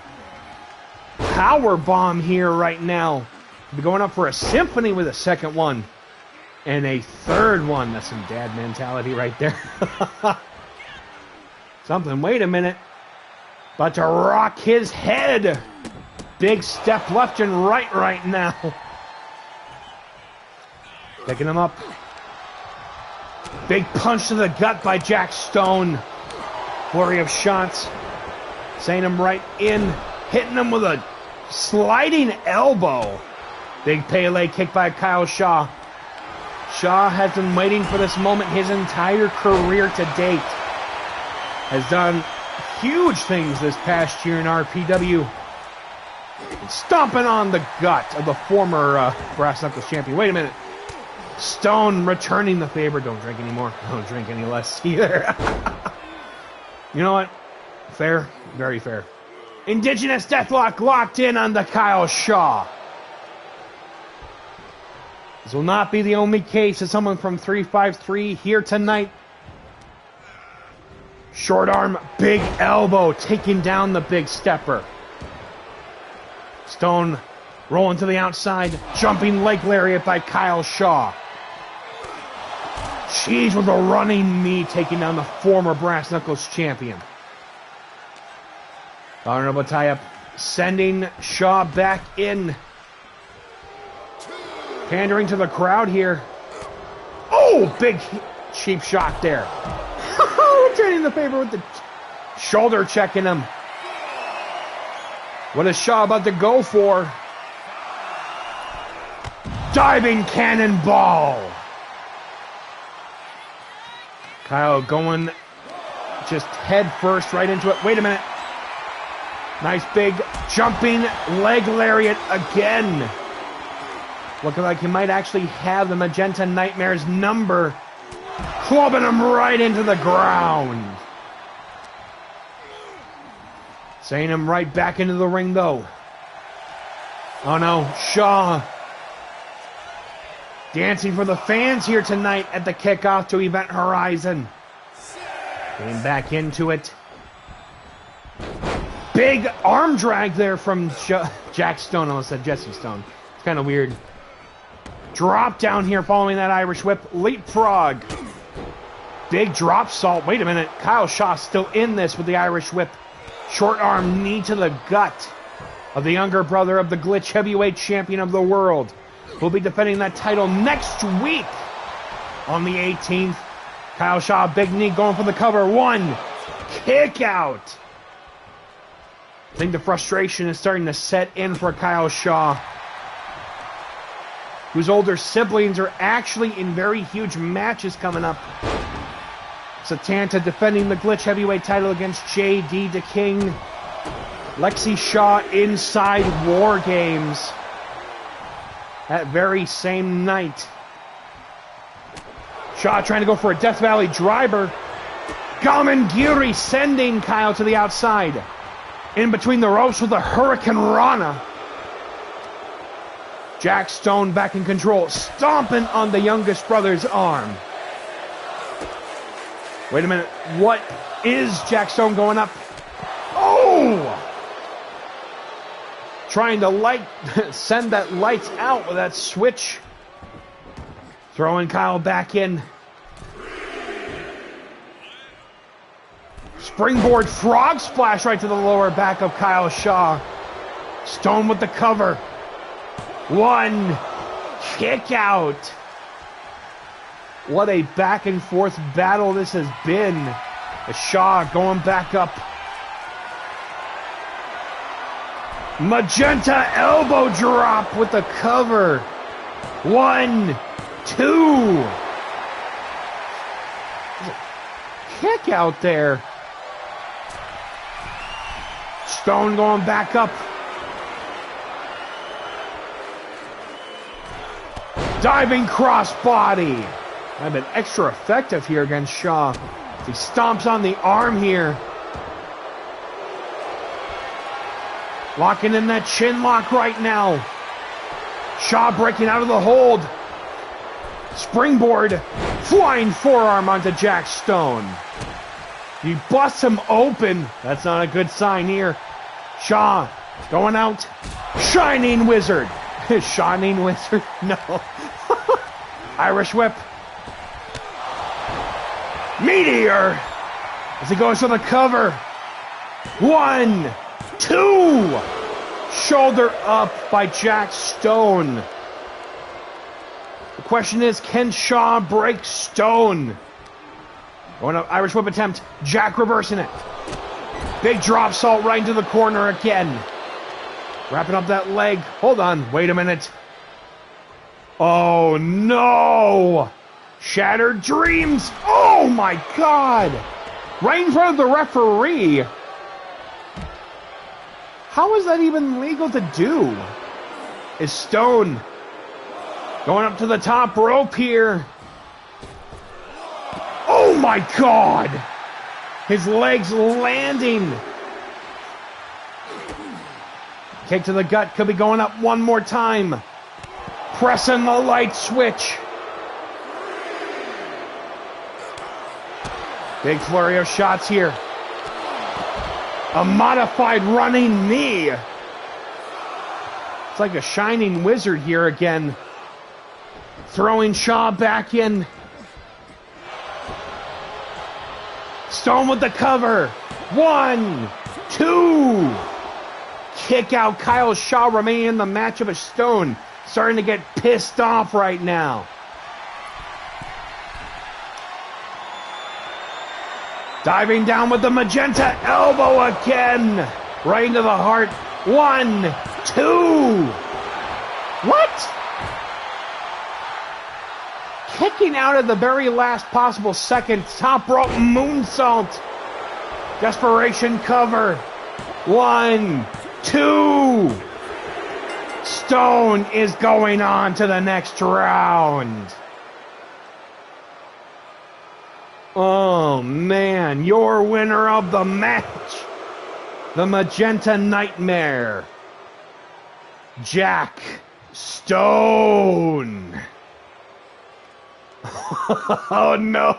Power bomb here right now. Going up for a symphony with a second one. And a third one. That's some dad mentality right there. Something. Wait a minute. About to rock his head. Big step left and right now. Picking him up. Big punch to the gut by Jack Stone. Flurry of shots. Sending him right in. Hitting him with a sliding elbow. Big Pele kick by Kyle Shaw. Shaw has been waiting for this moment his entire career to date. Has done huge things this past year in RPW. Stomping on the gut of the former Brass Knuckles champion. Wait a minute. Stone returning the favor. Don't drink anymore. Don't drink any less either. You know what? Fair. Very fair. Indigenous Deathlock locked in on the Kyle Shaw. This will not be the only case of someone from 353 here tonight. Short arm, big elbow, taking down the big stepper. Stone rolling to the outside, jumping leg lariat by Kyle Shaw. Cheese with a running knee, taking down the former Brass Knuckles champion. Honorable tie-up, sending Shaw back in. Pandering to the crowd here. Oh, big cheap shot there. Returning the favor with the shoulder checking him. What is Shaw about to go for? Diving cannonball. Kyle going just head first right into it. Wait a minute. Nice big jumping leg lariat again. Looking like he might actually have the Magenta Nightmare's number. Clubbing him right into the ground. Sending him right back into the ring though. Oh no, Shaw. Dancing for the fans here tonight at the kickoff to Event Horizon. Getting back into it. Big arm drag there from Jack Stone. I almost said Jesse Stone. It's kind of weird. Drop down here following that Irish whip. Leapfrog. Big drop salt. Wait a minute. Kyle Shaw still in this with the Irish whip. Short arm knee to the gut of the younger brother of the Glitch Heavyweight Champion of the World. Will be defending that title next week on the 18th. Kyle Shaw, big knee going for the cover. One. Kick out. I think the frustration is starting to set in for Kyle Shaw, whose older siblings are actually in very huge matches coming up. Satanta defending the Glitch Heavyweight title against J.D. DeKing. Lexi Shaw inside War Games that very same night. Shaw trying to go for a Death Valley driver. Gamengiri sending Kyle to the outside. In between the ropes with a Hurricane Rana. Jack Stone back in control, stomping on the youngest brother's arm. Wait a minute, what is Jack Stone going up? Oh! Trying to send that lights out with that switch. Throwing Kyle back in. Springboard frog splash right to the lower back of Kyle Shaw. Stone with the cover. One. Kick out. What a back and forth battle this has been. The Shaw going back up. Magenta elbow drop with the cover. 1, 2. Kick out there. Stone going back up. Diving crossbody. I've been extra effective here against Shaw. He stomps on the arm here. Locking in that chin lock right now. Shaw breaking out of the hold. Springboard. Flying forearm onto Jack Stone. He busts him open. That's not a good sign here. Shaw going out. Shining Wizard. Shining Wizard? No. Irish Whip. Meteor. As he goes for the cover. 1, 2. Shoulder up by Jack Stone. The question is, can Shaw break Stone? Going up, Irish Whip attempt. Jack reversing it. Big drop salt right into the corner again. Wrapping up that leg. Hold on, wait a minute. Oh no! Shattered Dreams. Oh my God! Right in front of the referee. How is that even legal to do? Is Stone going up to the top rope here? Oh my God! His legs landing. Kick to the gut. Could be going up one more time. Pressing the light switch. Big flurry of shots here. A modified running knee. It's like a Shining Wizard here again. Throwing Shaw back in. Stone with the cover. 1, 2. Kick out. Kyle Shaw remaining in the match of a Stone. Starting to get pissed off right now. Diving down with the magenta elbow again. Right into the heart. 1, 2. What? Kicking out at the very last possible second. Top rope moonsault. Desperation cover. 1, 2. Stone is going on to the next round. Oh man, your winner of the match, the Magenta Nightmare, Jack Stone. Oh no.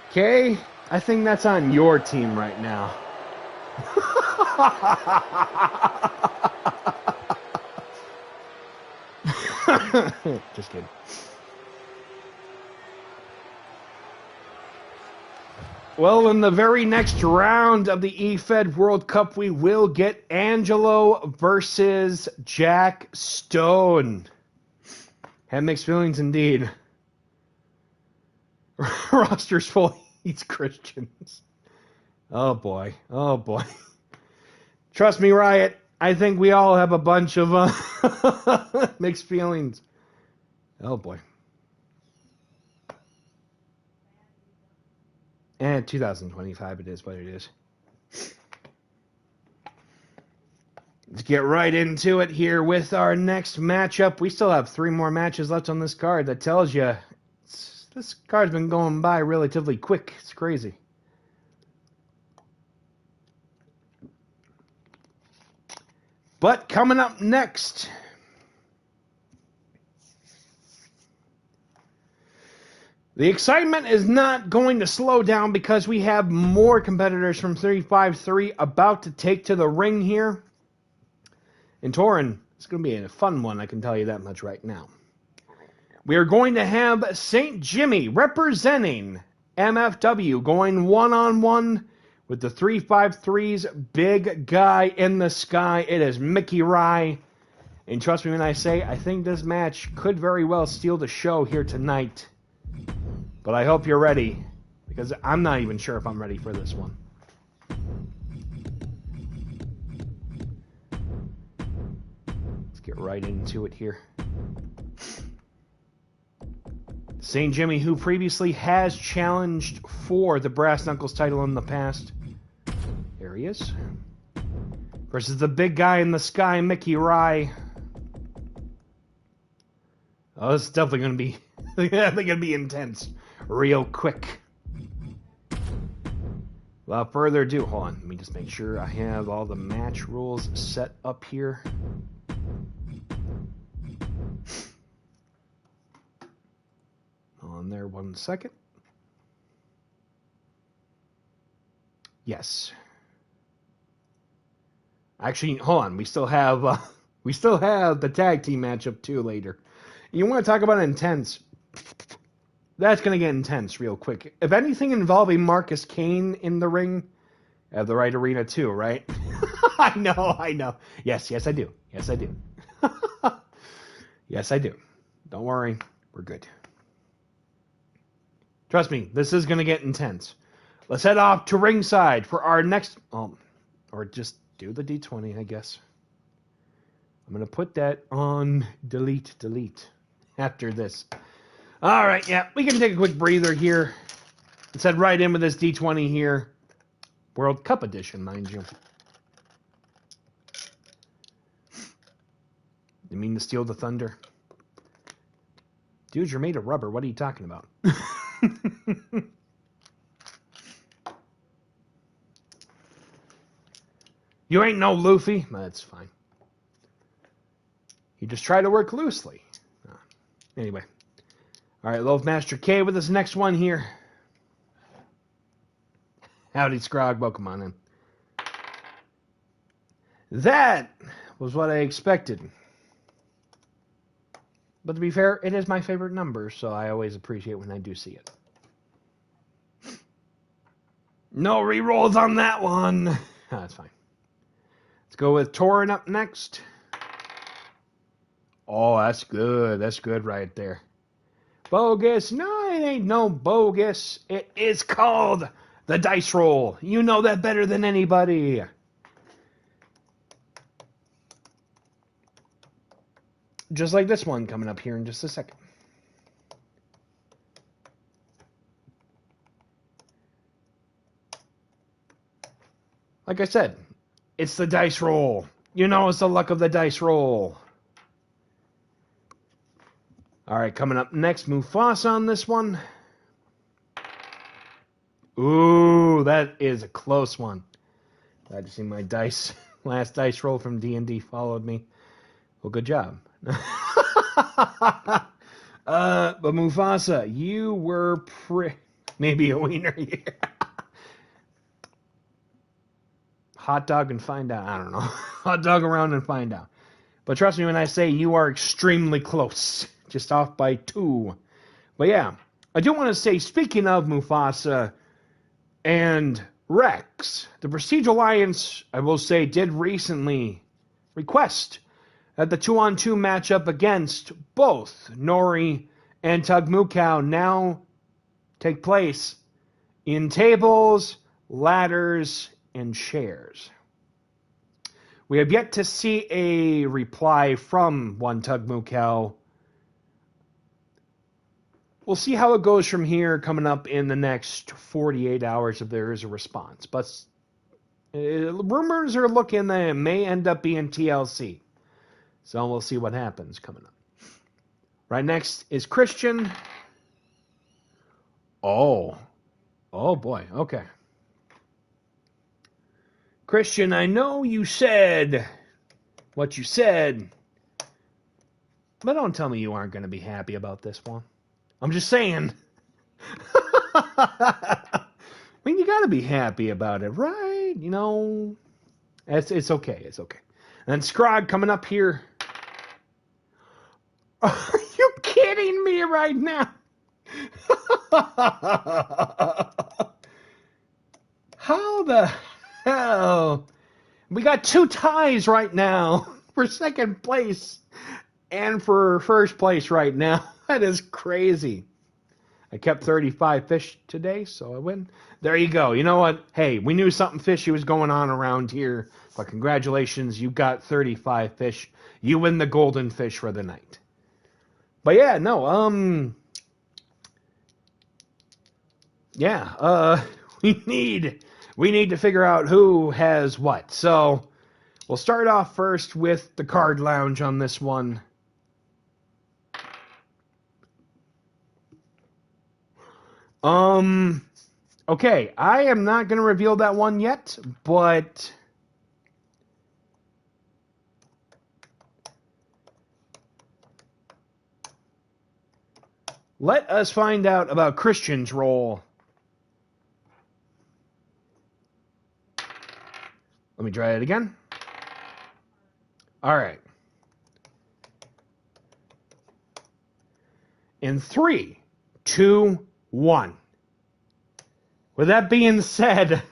Okay, I think that's on your team right now. Just kidding. Well, in the very next round of the eFed World Cup, we will get Angelo versus Jack Stone. Had mixed feelings indeed. Roster's full. He's Christians. Oh boy. Oh boy. Trust me, Riot. I think we all have a bunch of mixed feelings. Oh boy. And 2025 it is what it is. Let's get right into it here with our next matchup. We still have 3 more matches left on this card. That tells you this card's been going by relatively quick. It's crazy. But coming up next, the excitement is not going to slow down because we have more competitors from 353 about to take to the ring here. And Torin, it's going to be a fun one, I can tell you that much right now. We are going to have St. Jimmy representing MFW going one-on-one with the 353's big guy in the sky. It is Micky Rye. And trust me when I say, I think this match could very well steal the show here tonight. But I hope you're ready, because I'm not even sure if I'm ready for this one. Let's get right into it here. St. Jimmy, who previously has challenged for the Brass Knuckles title in the past. There he is. Versus the big guy in the sky, Micky Rye. Oh, this is definitely going to be, I think it'll be intense. Real quick. Without further ado, hold on. Let me just make sure I have all the match rules set up here. On there 1 second. Yes. Actually, hold on. We still have the tag team matchup too later. You want to talk about intense? That's going to get intense real quick. If anything involving Marcus Cain in the ring, I have the right arena too, right? I know. Yes, I do. Yes, I do. Yes, I do. Don't worry. We're good. Trust me, this is going to get intense. Let's head off to ringside for our next... or just do the D20, I guess. I'm going to put that on delete after this. All right, yeah, we can take a quick breather here. Let's head right in with this D20 here. World Cup edition, mind you. You mean to steal the thunder? Dude, you're made of rubber. What are you talking about? You ain't no Luffy. That's fine. You just try to work loosely. Anyway. All right, Love Master K with this next one here. Howdy, Scrog. Welcome on in. That was what I expected. But to be fair, it is my favorite number, so I always appreciate when I do see it. No rerolls on that one. Oh, that's fine. Let's go with Torin up next. Oh, that's good. That's good right there. Bogus? No, it ain't no bogus. It is called the dice roll. You know that better than anybody. Just like this one coming up here in just a second. Like I said, it's the dice roll. You know it's the luck of the dice roll. All right, coming up next, Mufasa on this one. Ooh, that is a close one. Glad to see my last dice roll from D&D followed me. Well, good job. But Mufasa, you were maybe a wiener here. Hot dog and find out. I don't know. Hot dog around and find out. But trust me when I say you are extremely close. Just off by 2. But yeah, I do want to say, speaking of Mufasa and Rex, the Prestige Alliance, I will say, did recently request that the 2-on-2 matchup against both Nori and Tug Mukau now take place in tables, ladders, and chairs. We have yet to see a reply from one Tug Mukau. We'll see how it goes from here coming up in the next 48 hours if there is a response. But rumors are looking that it may end up being TLC. So we'll see what happens coming up. Right next is Christian. Oh boy. Okay. Christian, I know you said what you said, but don't tell me you aren't going to be happy about this one. I'm just saying. I mean, you got to be happy about it, right? You know, it's okay. It's okay. And then Scrog coming up here. Are you kidding me right now? How the hell? We got 2 ties right now for second place and for first place right now. That is crazy. I kept 35 fish today, so I win. There you go. You know what? Hey, we knew something fishy was going on around here, but congratulations, you got 35 fish. You win the golden fish for the night. But yeah, no, yeah, we need to figure out who has what. So we'll start off first with the card lounge on this one. Okay, I am not going to reveal that one yet, but let us find out about Christian's role. Let me try it again. All right. In 3, 2, 1. With that being said,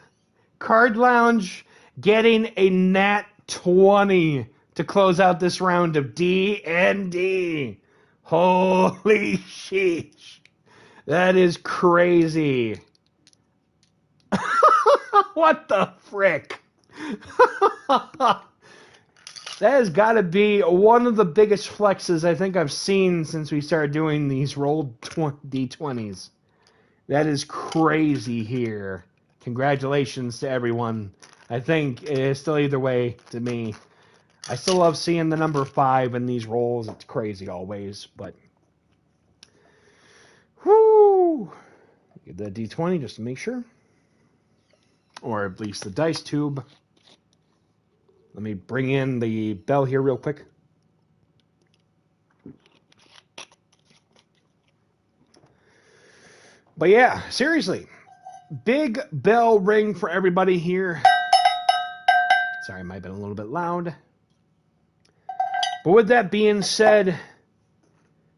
Card Lounge getting a nat 20 to close out this round of D&D. Holy sheesh. That is crazy. What the frick? That has got to be one of the biggest flexes I think I've seen since we started doing these rolled D20s. That is crazy here. Congratulations to everyone. I think it is still either way to me. I still love seeing the number 5 in these rolls. It's crazy always, but whoo! Get the D20 just to make sure. Or at least the dice tube. Let me bring in the bell here real quick. But yeah, seriously. Big bell ring for everybody here. Sorry, I might have been a little bit loud. But with that being said,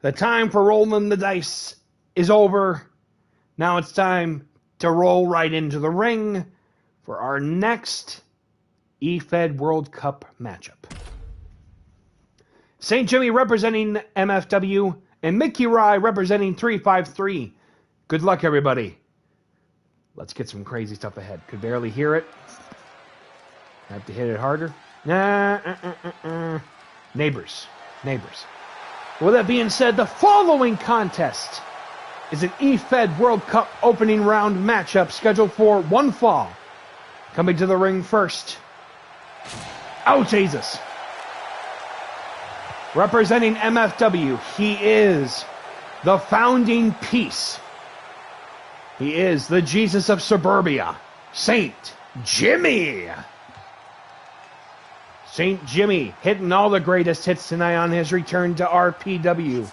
the time for rolling the dice is over. Now it's time to roll right into the ring for our next EFED World Cup matchup. St. Jimmy representing MFW and Micky Rye representing 353. Good luck, everybody. Let's get some crazy stuff ahead. Could barely hear it. Have to hit it harder. Neighbors. With that being said, the following contest is an EFED World Cup opening round matchup scheduled for one fall. Coming to the ring first. Oh, Jesus. Representing MFW, he is the founding piece. He is the Jesus of Suburbia, St. Jimmy. St. Jimmy hitting all the greatest hits tonight on his return to RPW.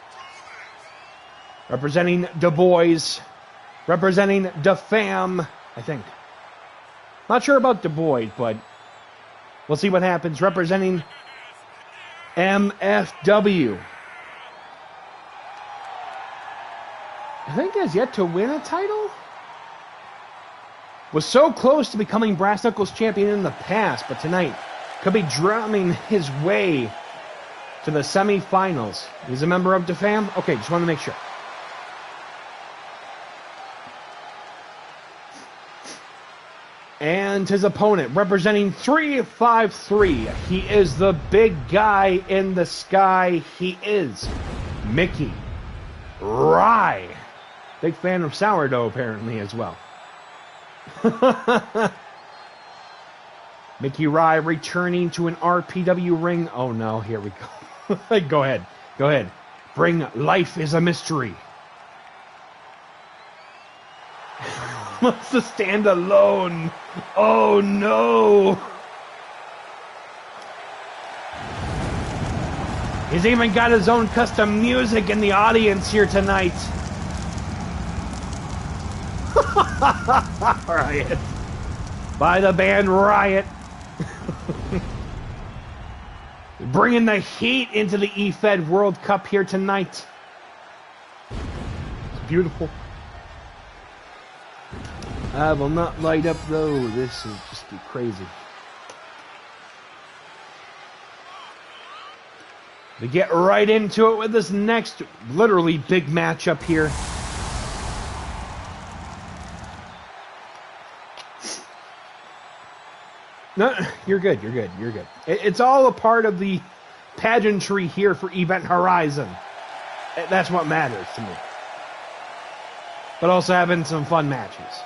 Representing Du Bois, representing Da Fam, I think. Not sure about Du Bois, but we'll see what happens. Representing MFW. I think he has yet to win a title. Was so close to becoming Brass Knuckles champion in the past, but tonight could be drumming his way to the semifinals. He's a member of Da Fam? Okay, just want to make sure. And his opponent, representing 353, he is the big guy in the sky. He is Micky Rye. Big fan of sourdough, apparently, as well. Micky Rye returning to an RPW ring. Oh, no, here we go. Go ahead. Bring life is a mystery. Wants to stand alone. Oh no! He's even got his own custom music in the audience here tonight. Riot. By the band Riot. Bringing the heat into the EFED World Cup here tonight. It's beautiful. I will not light up though. This is just crazy. We get right into it with this next literally big matchup here. No, you're good. It's all a part of the pageantry here for Event Horizon. That's what matters to me. But also having some fun matches.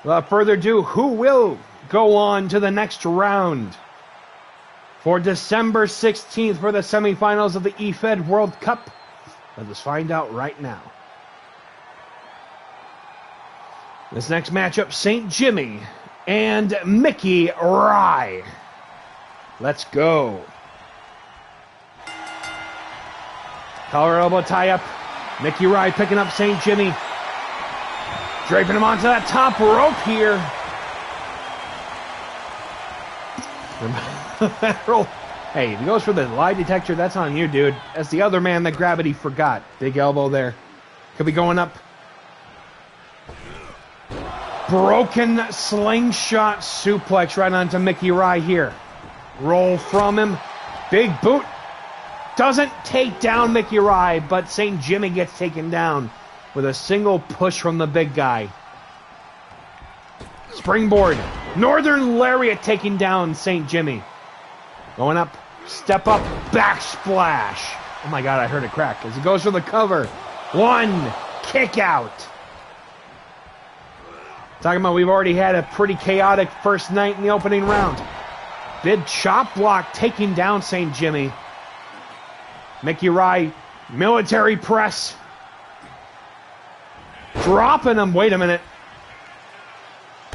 Without further ado, who will go on to the next round for December 16th for the semifinals of the EFED World Cup? Let us find out right now. This next matchup, St. Jimmy and Micky Rye. Let's go. Collar elbow tie up. Micky Rye picking up St. Jimmy. Draping him onto that top rope here. Hey, if he goes for the lie detector, that's on you, dude. That's the other man that Gravity forgot. Big elbow there. Could be going up. Broken slingshot suplex right onto Micky Rye here. Roll from him. Big boot. Doesn't take down Micky Rye, but St. Jimmy gets taken down with a single push from the big guy. Springboard. Northern Lariat taking down St. Jimmy. Going up. Step up. Backsplash. Oh my god, I heard it crack as he goes for the cover. One. Kick out. Talking about we've already had a pretty chaotic first night in the opening round. Big chop block taking down St. Jimmy. Micky Rye, military press. Dropping him. Wait a minute.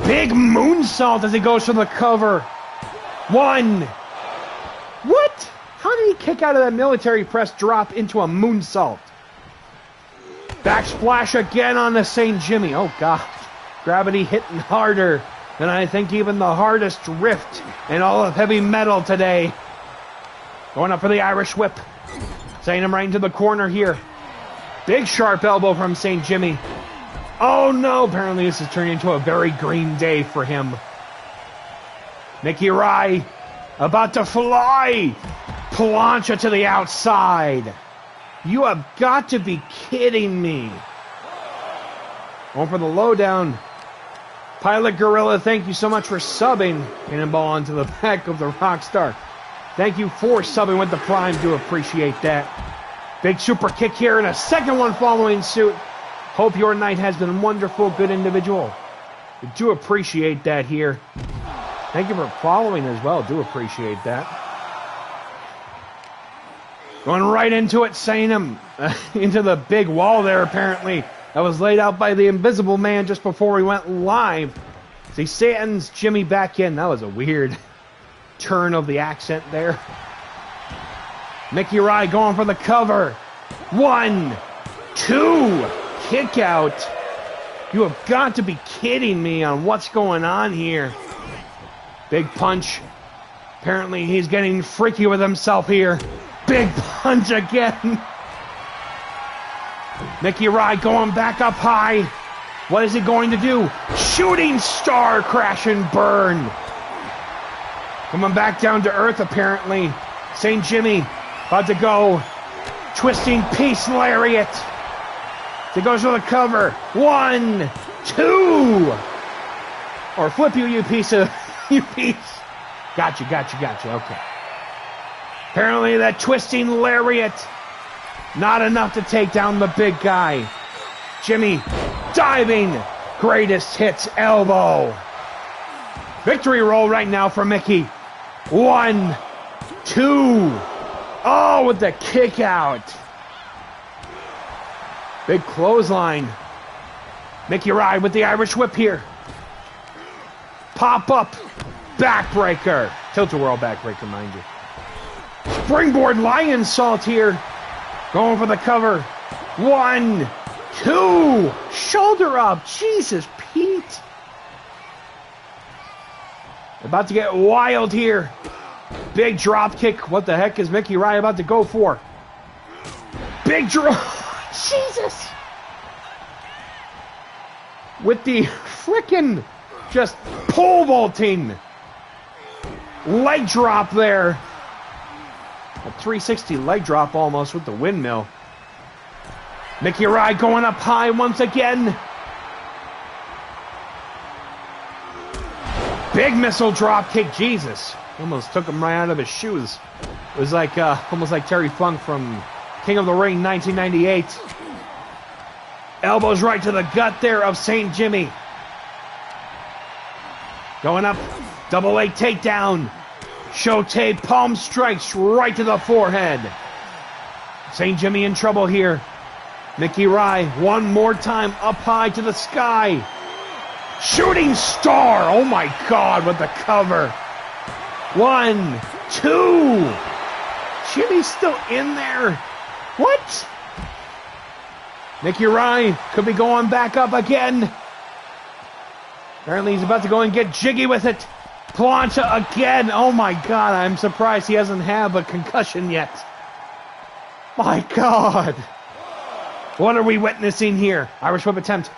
Big moonsault as he goes for the cover. One. What? How did he kick out of that military press drop into a moonsault? Backsplash again on the St. Jimmy. Oh, God. Gravity hitting harder than I think even the hardest rift in all of heavy metal today. Going up for the Irish whip. Sending him right into the corner here. Big sharp elbow from St. Jimmy. Oh no, apparently this is turning into a very green day for him. Micky Rye about to fly. Plancha to the outside. You have got to be kidding me. Going for the lowdown. Pilot Gorilla, thank you so much for subbing. Cannonball onto the back of the Rockstar. Thank you for subbing with the Prime. Do appreciate that. Big super kick here and a second one following suit. Hope your night has been wonderful, good individual. We do appreciate that here. Thank you for following as well. Do appreciate that. Going right into it, sending him into the big wall there apparently. That was laid out by the Invisible Man just before we went live. So he sends Jimmy back in. That was a weird turn of the accent there. Micky Rye going for the cover. 1, 2, kick out. You have got to be kidding me on what's going on here. Big punch. Apparently he's getting freaky with himself here. Big punch again. Micky Rye going back up high. What is he going to do? Shooting star crash and burn. Coming back down to earth apparently. St. Jimmy about to go. Twisting peace lariat. He goes for the cover. 1, 2. Or flip you piece of you piece. Gotcha. Okay. Apparently that twisting lariat. Not enough to take down the big guy. Jimmy diving. Greatest hits elbow. Victory roll right now for Micky. 1, 2. Oh, with the kick out. Big clothesline. Micky Rye with the Irish whip here. Pop up. Backbreaker. Tilt-A-Whirl backbreaker, mind you. Springboard lion salt here. Going for the cover. 1, 2. Shoulder up. Jesus, Pete. About to get wild here. Big drop kick. What the heck is Micky Rye about to go for? Big drop. Jesus. With the frickin' just pole vaulting leg drop there. A 360 leg drop almost with the windmill. Micky Rye going up high once again. Big missile drop kick. Jesus. Almost took him right out of his shoes. It was like almost like Terry Funk from King of the Ring 1998. Elbows right to the gut there of St. Jimmy. Going up. Double leg takedown. Shote palm strikes right to the forehead. St. Jimmy in trouble here. Micky Rye one more time up high to the sky. Shooting star. Oh my God, with the cover. 1, 2. Jimmy's still in there. What? Micky Ryan could be going back up again. Apparently he's about to go and get jiggy with it. Planta again. Oh my God, I'm surprised he doesn't have a concussion yet. My God. What are we witnessing here? Irish whip attempt.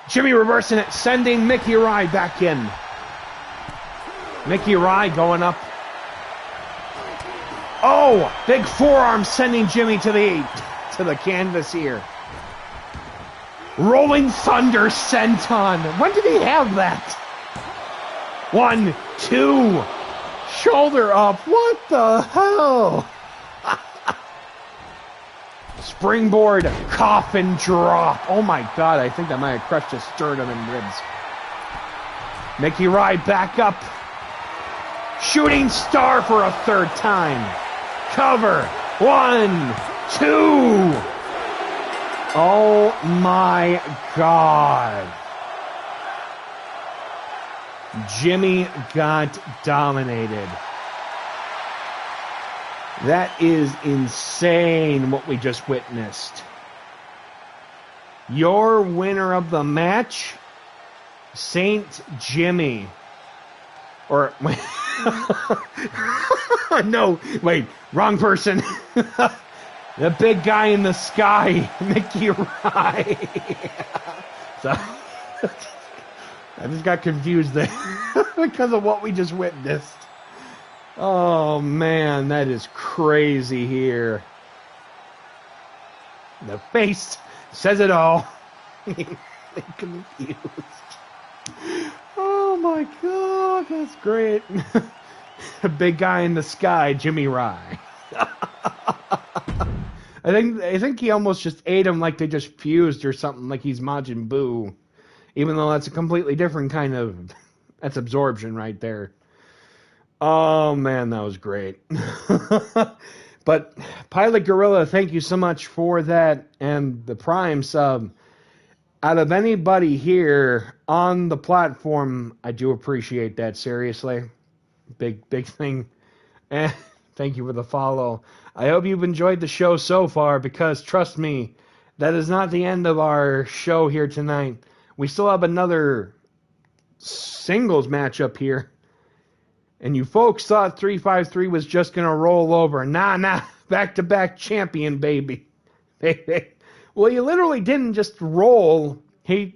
Jimmy reversing it, sending Micky Ryan back in. Micky Ryan going up. Oh, big forearm sending Jimmy to the canvas here. Rolling Thunder senton. When did he have that? 1, 2. Shoulder up. What the hell? Springboard coffin drop. Oh my God, I think that might have crushed his sternum and ribs. Micky Ryan back up. Shooting star for a third time. Cover. 1, 2. Oh my God. Jimmy got dominated. That is insane what we just witnessed. Your winner of the match, Saint Jimmy. Or, wait. No, wait, wrong person. The big guy in the sky, Micky Ryan. So, I just got confused there because of what we just witnessed. Oh, man, that is crazy here. The face says it all. Confused. Oh, my God, that's great. The big guy in the sky, Jimmy Ryan. I think he almost just ate him like they just fused or something, like he's Majin Buu. Even though that's a completely different kind of... That's absorption right there. Oh, man, that was great. But, Pilot Gorilla, thank you so much for that. And the Prime sub. Out of anybody here on the platform, I do appreciate that, seriously. Big thing. And thank you for the follow. I hope you've enjoyed the show so far, because, trust me, that is not the end of our show here tonight. We still have another singles matchup here. And you folks thought 353 was just going to roll over. Nah, back-to-back champion, baby. Well, he literally didn't just roll. He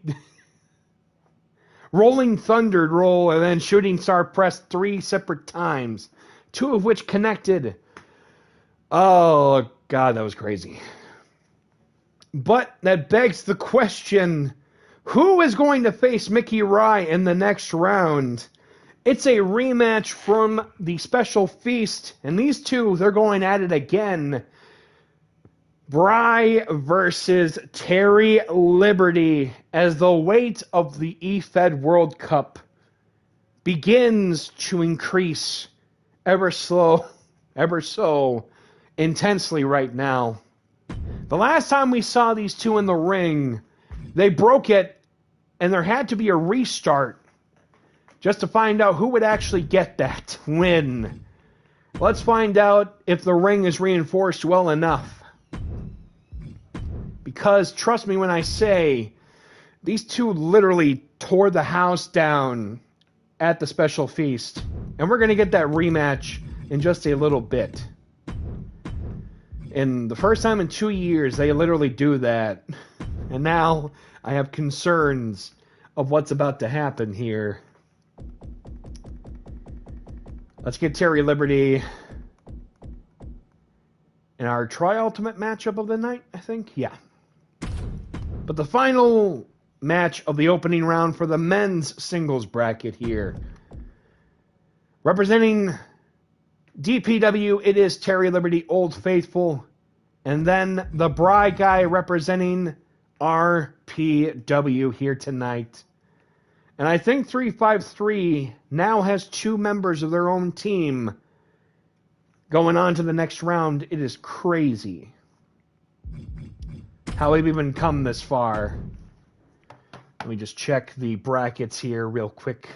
rolling thundered roll and then shooting star press 3 separate times, 2 of which connected. Oh, God, that was crazy. But that begs the question, who is going to face Micky Ryan in the next round? It's a rematch from the Special Feast, and these two, they're going at it again. Bry versus Terry Liberty, as the weight of the eFed World Cup begins to increase ever so intensely right now. The last time we saw these two in the ring, they broke it, and there had to be a restart just to find out who would actually get that win. Let's find out if the ring is reinforced well enough. Because, trust me when I say, these two literally tore the house down at the Special Feast. And we're going to get that rematch in just a little bit. And the first time in 2 years, they literally do that. And now, I have concerns of what's about to happen here. Let's get Terry Liberty in our Tri-Ultimate matchup of the night, I think. Yeah. But the final match of the opening round for the men's singles bracket here. Representing DPW, it is Terry Liberty, Old Faithful. And then the Bry guy representing RPW here tonight. And I think 353 now has 2 members of their own team going on to the next round. It is crazy how we've even come this far. Let me just check the brackets here real quick.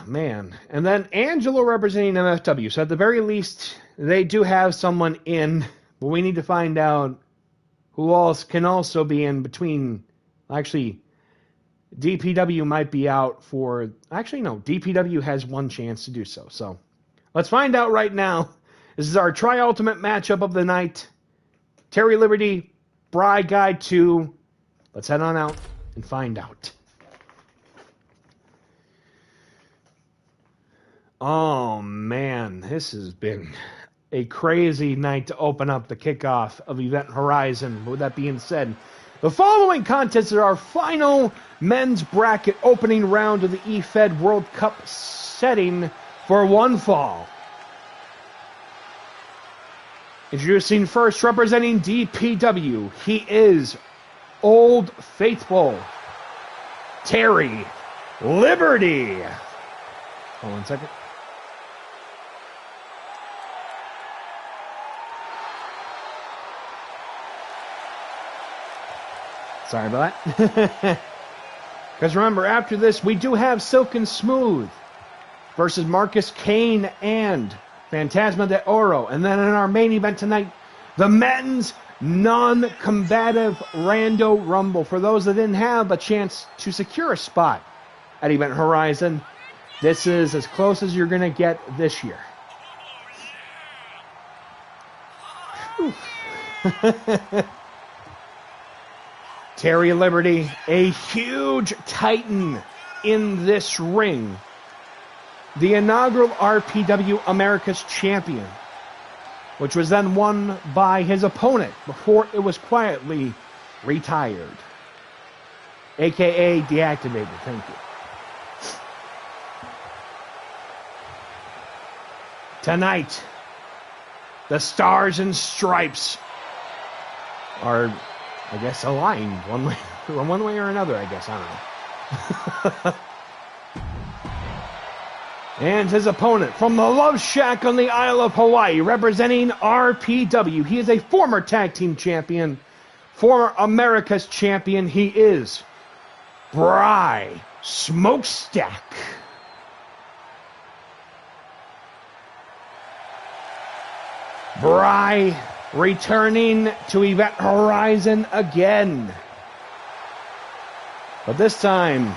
Man. And then Angelo representing MFW. So at the very least, they do have someone in, but we need to find out who else can also be in between. Actually, DPW might be out for... Actually, no. DPW has one chance to do so. So let's find out right now. This is our tri-ultimate matchup of the night. Terry Liberty, Bride Guy 2. Let's head on out and find out. Oh, man. This has been a crazy night to open up the kickoff of Event Horizon. With that being said, the following contest is our final men's bracket opening round of the eFed World Cup setting for one fall. Introducing first, representing DPW, he is Old Faithful, Terry Liberty. Hold on a second. Sorry about that. Because remember, after this, we do have Silk and Smooth versus Marcus Cain and Fantasma de Oro. And then in our main event tonight, the men's non-combative Rando Rumble. For those that didn't have a chance to secure a spot at Event Horizon, this is as close as you're going to get this year. Terry Liberty, a huge titan in this ring. The inaugural RPW America's Champion, which was then won by his opponent before it was quietly retired. AKA deactivated. Thank you. Tonight, the Stars and Stripes are, I guess, aligned one way or another, I guess. I don't know. And his opponent from the Love Shack on the Isle of Hawaii, representing RPW. He is a former tag team champion, former America's champion. He is Bry Smokestack. Bry returning to Event Horizon again. But this time,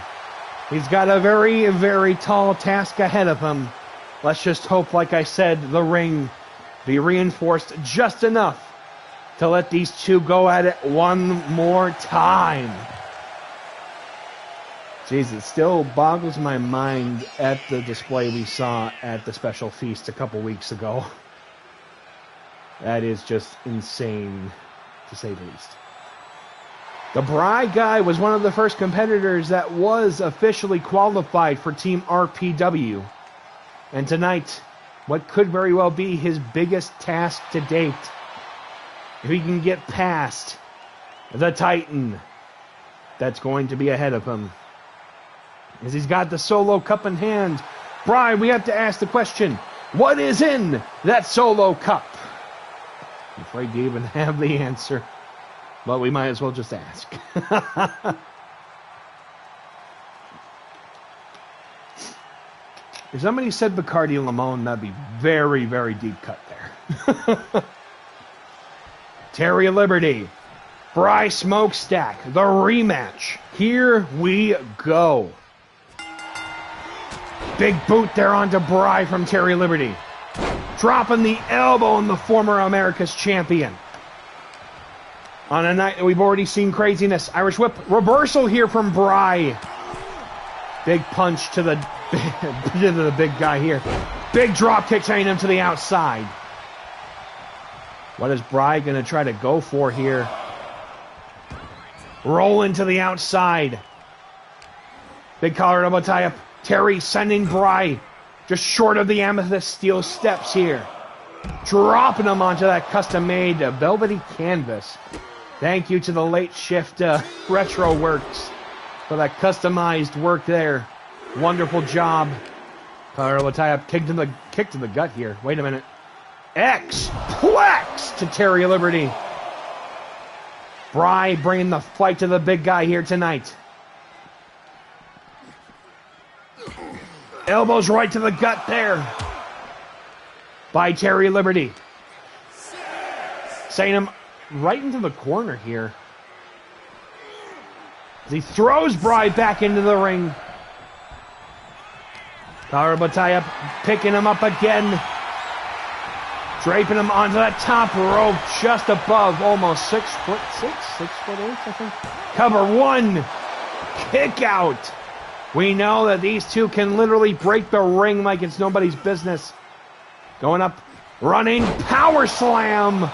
he's got a very, very tall task ahead of him. Let's just hope, like I said, the ring be reinforced just enough to let these two go at it one more time. Jeez, it still boggles my mind at the display we saw at the special feast a couple weeks ago. That is just insane, to say the least. The Bry guy was one of the first competitors that was officially qualified for Team RPW. And tonight, what could very well be his biggest task to date. If he can get past the Titan that's going to be ahead of him. As he's got the Solo Cup in hand. Bry, we have to ask the question, what is in that Solo Cup? I'm afraid to even have the answer. But we might as well just ask. If somebody said Bacardi Limon, that'd be very, very deep cut there. Terry Liberty, Bry Smokestack, the rematch. Here we go. Big boot there onto Bry from Terry Liberty. Dropping the elbow on the former America's champion. On a night that we've already seen craziness. Irish whip reversal here from Bry. Big punch to the big guy here. Big drop kick sending him to the outside. What is Bry going to try to go for here? Rolling to the outside. Big collar elbow tie up. Terry sending Bry just short of the amethyst steel steps here. Dropping him onto that custom-made velvety canvas. Thank you to the late shift Retro Works for that customized work there. Wonderful job. Collar elbow tie up. Kick to the gut here. Wait a minute. X-Plex to Terry Liberty. Bry bringing the fight to the big guy here tonight. Elbows right to the gut there by Terry Liberty. Sending him right into the corner here. As he throws Bry back into the ring. Power Bataya picking him up again. Draping him onto that top rope just above, almost 6'6", 6'8", I think. Cover one. Kick out. We know that these two can literally break the ring like it's nobody's business. Going up, running power slam.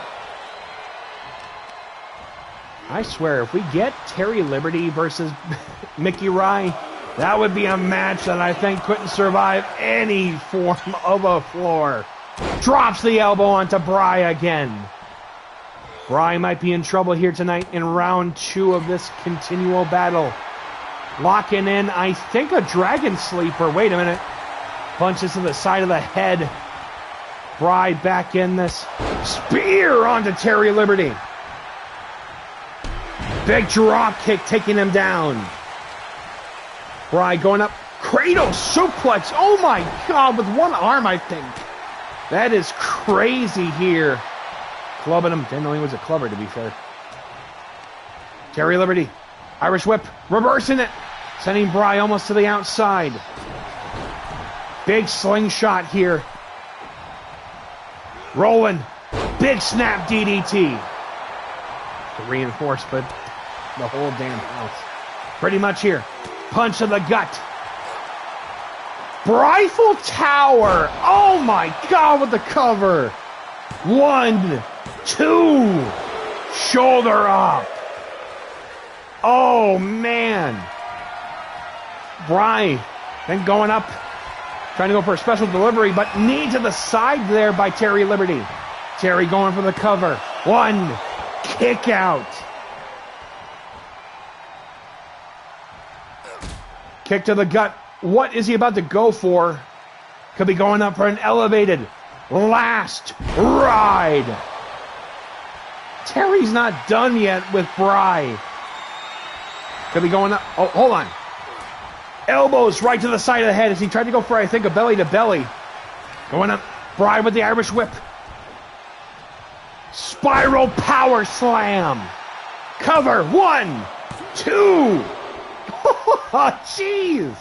I swear, if we get Terry Liberty versus Micky Rye, that would be a match that I think couldn't survive any form of a floor. Drops the elbow onto Bry again. Bry might be in trouble here tonight in round 2 of this continual battle. Locking in, I think, a dragon sleeper. Wait a minute. Punches to the side of the head. Bry back in this. Spear onto Terry Liberty. Big drop kick taking him down. Bry going up. Cradle suplex. Oh my God, with one arm, I think. That is crazy here. Clubbing him. Didn't know he was a clubber, to be fair. Terry Liberty. Irish whip. Reversing it. Sending Bry almost to the outside. Big slingshot here. Rolling. Big snap DDT. To reinforce, but the whole damn house. Pretty much here. Punch to the gut. Rifle Tower. Oh my God, with the cover. 1, 2. Shoulder up. Oh man. Bry then going up. Trying to go for a special delivery, but knee to the side there by Terry Liberty. Terry going for the cover. 1. Kick out. Kick to the gut. What is he about to go for? Could be going up for an elevated last ride. Terry's not done yet with Bry. Could be going up. Oh, hold on. Elbows right to the side of the head as he tried to go for, I think, a belly to belly. Going up. Bry with the Irish whip. Spiral power slam. Cover. 1, 2. Oh, jeez.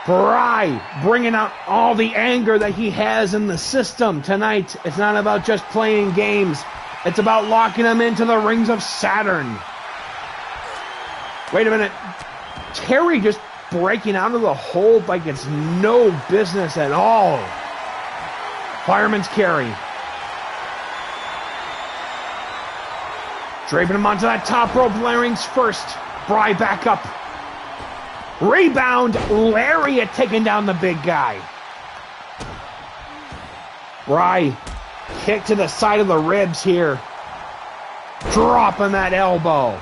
Bry bringing out all the anger that he has in the system tonight. It's not about just playing games. It's about locking him into the rings of Saturn. Wait a minute. Terry just breaking out of the hold like it's no business at all. Fireman's carry. Draping him onto that top rope. Larynx first. Bry back up. Rebound. Lariat taking down the big guy. Bry kick to the side of the ribs here. Dropping that elbow.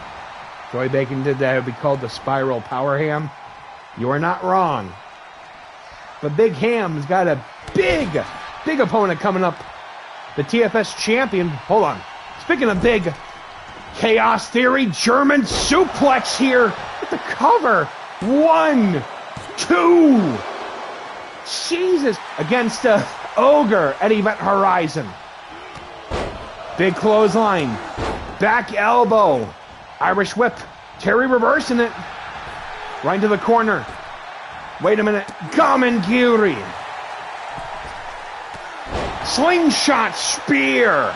Joy Bacon did that. It would be called the Spiral Power Ham. You are not wrong. But Big Ham's got a big opponent coming up. The TFS champion. Hold on. Speaking of big, Chaos Theory German suplex here with the cover. 1, 2. Jesus. Against Ogre at Event Horizon. Big clothesline. Back elbow. Irish whip. Terry reversing it. Right into the corner. Wait a minute. Gamengiri. Slingshot spear.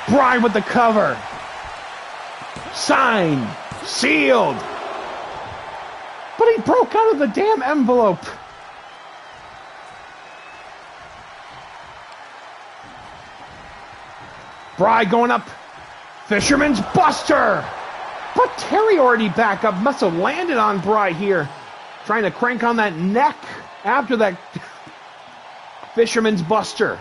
Bry with the cover. Signed. Sealed. But he broke out of the damn envelope. Bry going up. Fisherman's Buster. But Terry already back up. Must have landed on Bry here. Trying to crank on that neck after that Fisherman's Buster.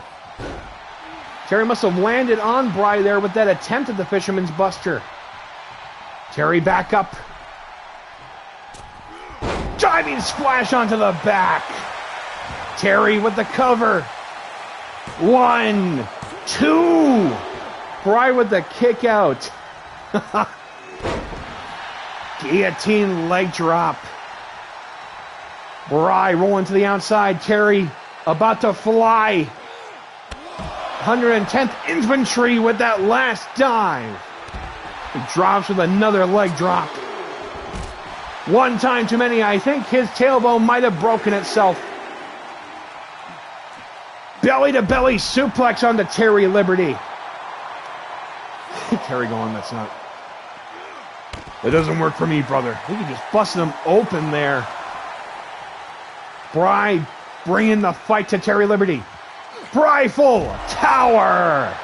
Terry must have landed on Bry there with that attempt at the Fisherman's Buster. Terry back up. Diving splash onto the back. Terry with the cover. 1, 2. Bry with the kick out. Guillotine leg drop. Bry rolling to the outside. Terry about to fly. 110th Infantry with that last dive. He drops with another leg drop. One time too many. I think his tailbone might have broken itself. Belly-to-belly suplex onto Terry Liberty. Terry going, that's not... That doesn't work for me, brother. We can just bust him open there. Bry bringing the fight to Terry Liberty. Bry full tower.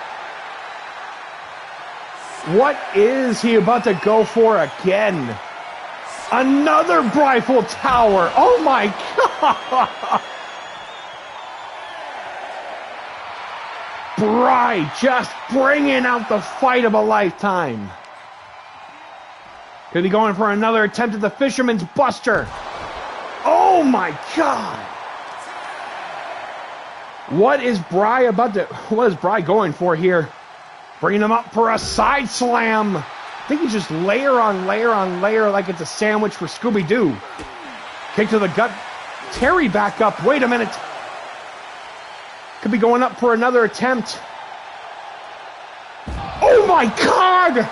What is he about to go for again? Another Bry full tower. Oh my God. Bry just bringing out the fight of a lifetime. Could he go in for another attempt at the Fisherman's Buster? Oh my God! What is Bry going for here? Bringing him up for a side slam. I think he's just layer on layer on layer like it's a sandwich for Scooby-Doo. Kick to the gut. Terry back up. Wait a minute. Could be going up for another attempt. Oh my God!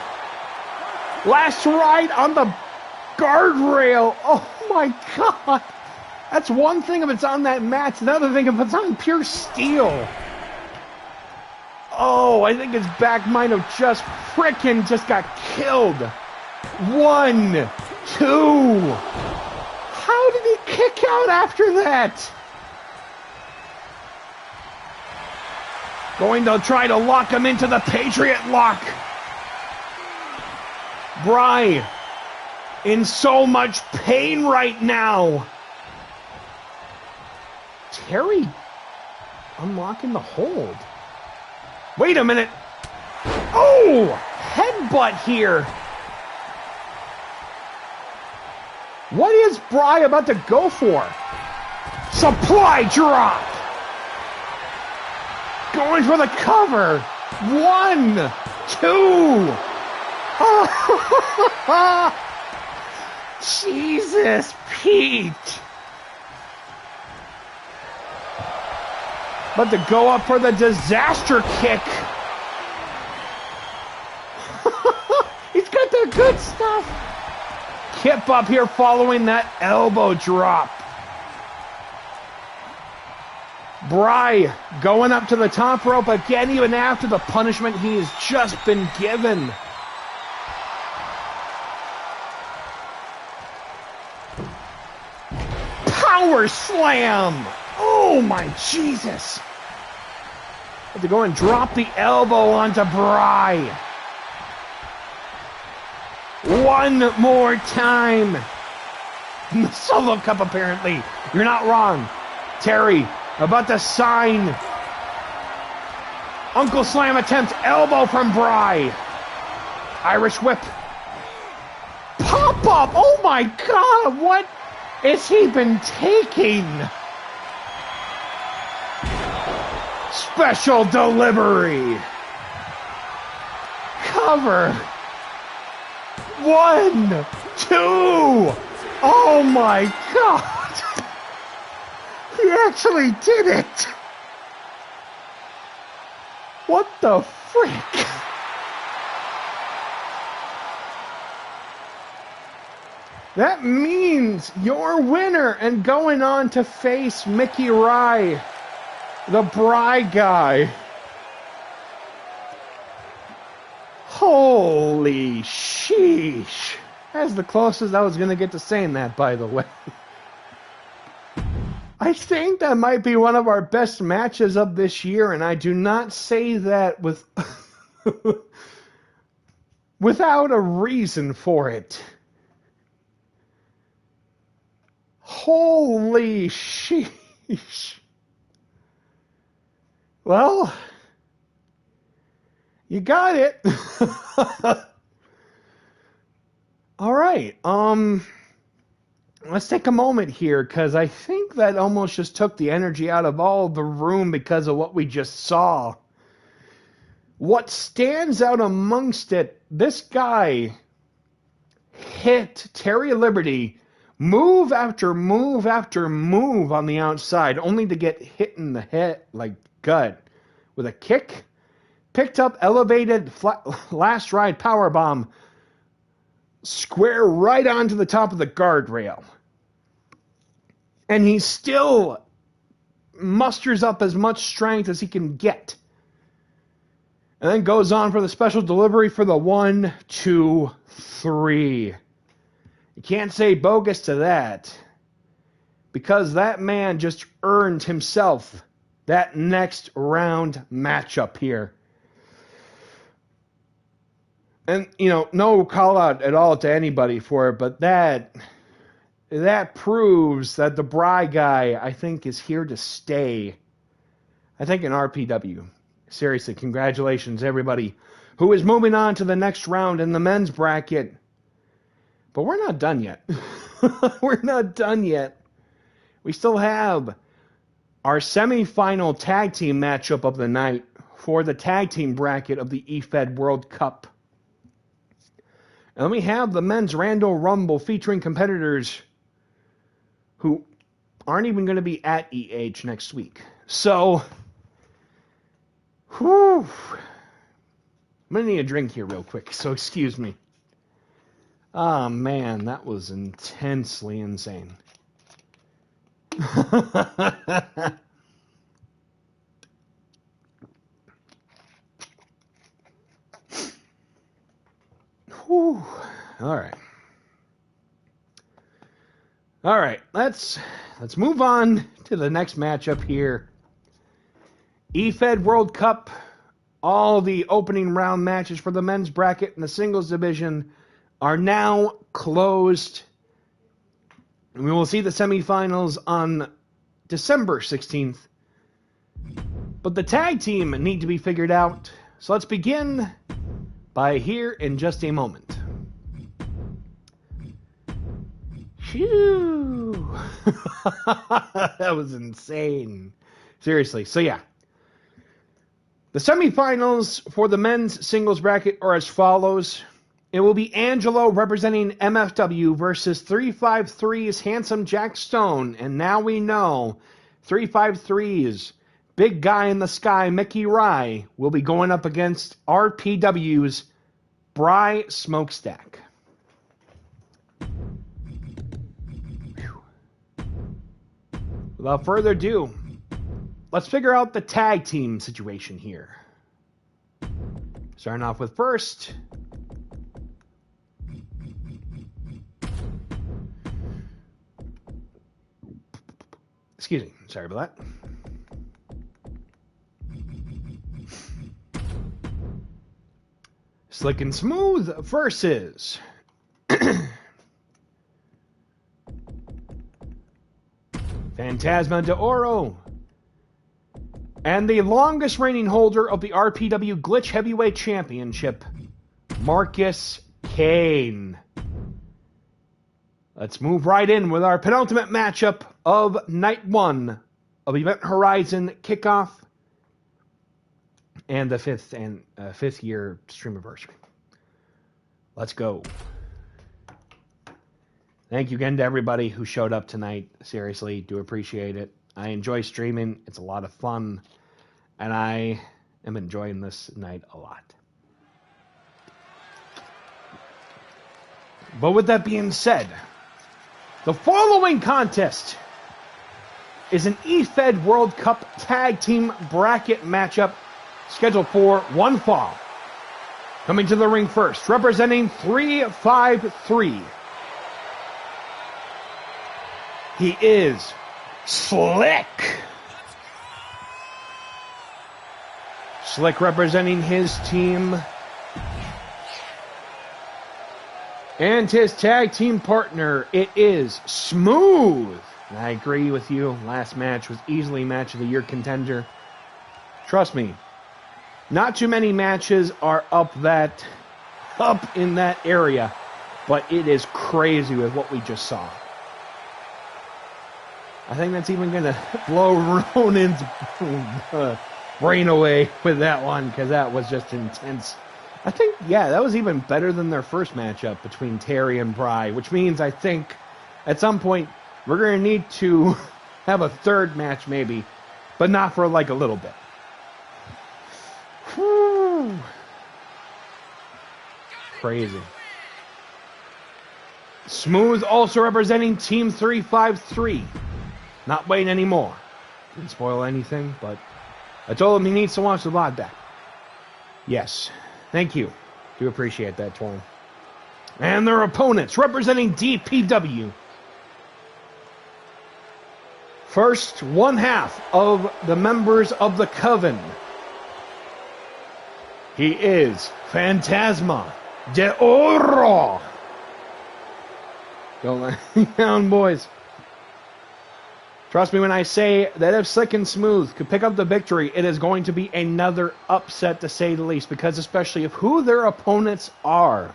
Last ride on the guardrail. Oh my God. That's one thing if it's on that mat. Another thing if it's on pure steel. Oh, I think his back might have just got killed. 1, 2. How did he kick out after that? Going to try to lock him into the Patriot lock. Bry in so much pain right now. Terry unlocking the hold. Wait a minute. Oh, headbutt here. What is Bry about to go for? Supply drop. Going for the cover. 1, 2. Jesus, Pete. About to go up for the disaster kick. He's got the good stuff. Kip up here following that elbow drop. Bry going up to the top rope again, even after the punishment he has just been given. Power slam! Oh my Jesus! Have to go and drop the elbow onto Bry. One more time. The Solo Cup apparently. You're not wrong. Terry about to sign. Uncle Slam attempt. Elbow from Bry. Irish whip. Pop up. Oh my God. What has he been taking? Special delivery. Cover. 1, 2. Oh my God. He actually did it. What the frick? That means your winner and going on to face Micky Rye, the Bry guy. Holy sheesh. That's the closest I was going to get to saying that, by the way. I think that might be one of our best matches of this year, and I do not say that with without a reason for it. Holy sheesh. Well, you got it. All right. Let's take a moment here, because I think think that almost just took the energy out of all the room because of what we just saw. What stands out amongst it, this guy hit Terry Liberty move after move after move on the outside, only to get hit in the head, like gut, with a kick. Picked up elevated last ride powerbomb square right onto the top of the guardrail. And he still musters up as much strength as he can get. And then goes on for the special delivery for the 1, 2, 3. You can't say bogus to that. Because that man just earned himself that next round matchup here. And, you know, no call out at all to anybody for it, but that proves that the Bry guy, I think, is here to stay. I think in RPW. Seriously, congratulations, everybody who is moving on to the next round in the men's bracket. But we're not done yet. We're not done yet. We still have our semifinal tag team matchup of the night for the tag team bracket of the eFed World Cup. And then we have the men's Rando Rumble featuring competitors who aren't even going to be at EH next week. So, whew, I'm going to need a drink here real quick, so excuse me. Oh, man, that was intensely insane. Whew. All right, let's move on to the next matchup here. eFed World Cup. All the opening round matches for the men's bracket and the singles division are now closed. We will see the semifinals on December 16th. But the tag team need to be figured out. So let's begin by here in just a moment. Phew. That was insane. Seriously. So yeah. The semifinals for the men's singles bracket are as follows. It will be Angelo representing MFW versus 353's Handsome Jack Stone. And now we know 353's big guy in the sky, Micky Rye, will be going up against RPW's Bry Smokestack. Whew. Without further ado, let's figure out the tag team situation here. Starting off with first, excuse me, sorry about that. Slick and Smooth versus Fantasma de Oro and the longest reigning holder of the RPW Glitch Heavyweight Championship, Marcus Cain. Let's move right in with our penultimate matchup of Night 1 of Event Horizon Kickoff and the fifth year stream anniversary. Let's go. Thank you again to everybody who showed up tonight. Seriously, do appreciate it. I enjoy streaming. It's a lot of fun. And I am enjoying this night a lot. But with that being said, the following contest is an eFed World Cup Tag Team Bracket matchup scheduled for one fall. Coming to the ring first, representing 353. He is Slick. Slick representing his team. And his tag team partner, it is Smooth. And I agree with you. Last match was easily match of the year contender. Trust me, not too many matches are up in that area, but it is crazy with what we just saw. I think that's even going to blow Ronan's brain away with that one, because that was just intense. I think, yeah, that was even better than their first matchup between Terry and Bry, which means I think at some point we're going to need to have a third match maybe, but not for like a little bit. Whew. Crazy. Smooth also representing Team 353. Not waiting anymore. Didn't spoil anything, but I told him he needs to watch the live back. Yes. Thank you. Do appreciate that, Torn. And their opponents representing DPW. First, one half of the members of the Coven. He is Fantasma de Oro. Go lay down, boys. Trust me when I say that if Slick and Smooth could pick up the victory, it is going to be another upset to say the least, because especially of who their opponents are.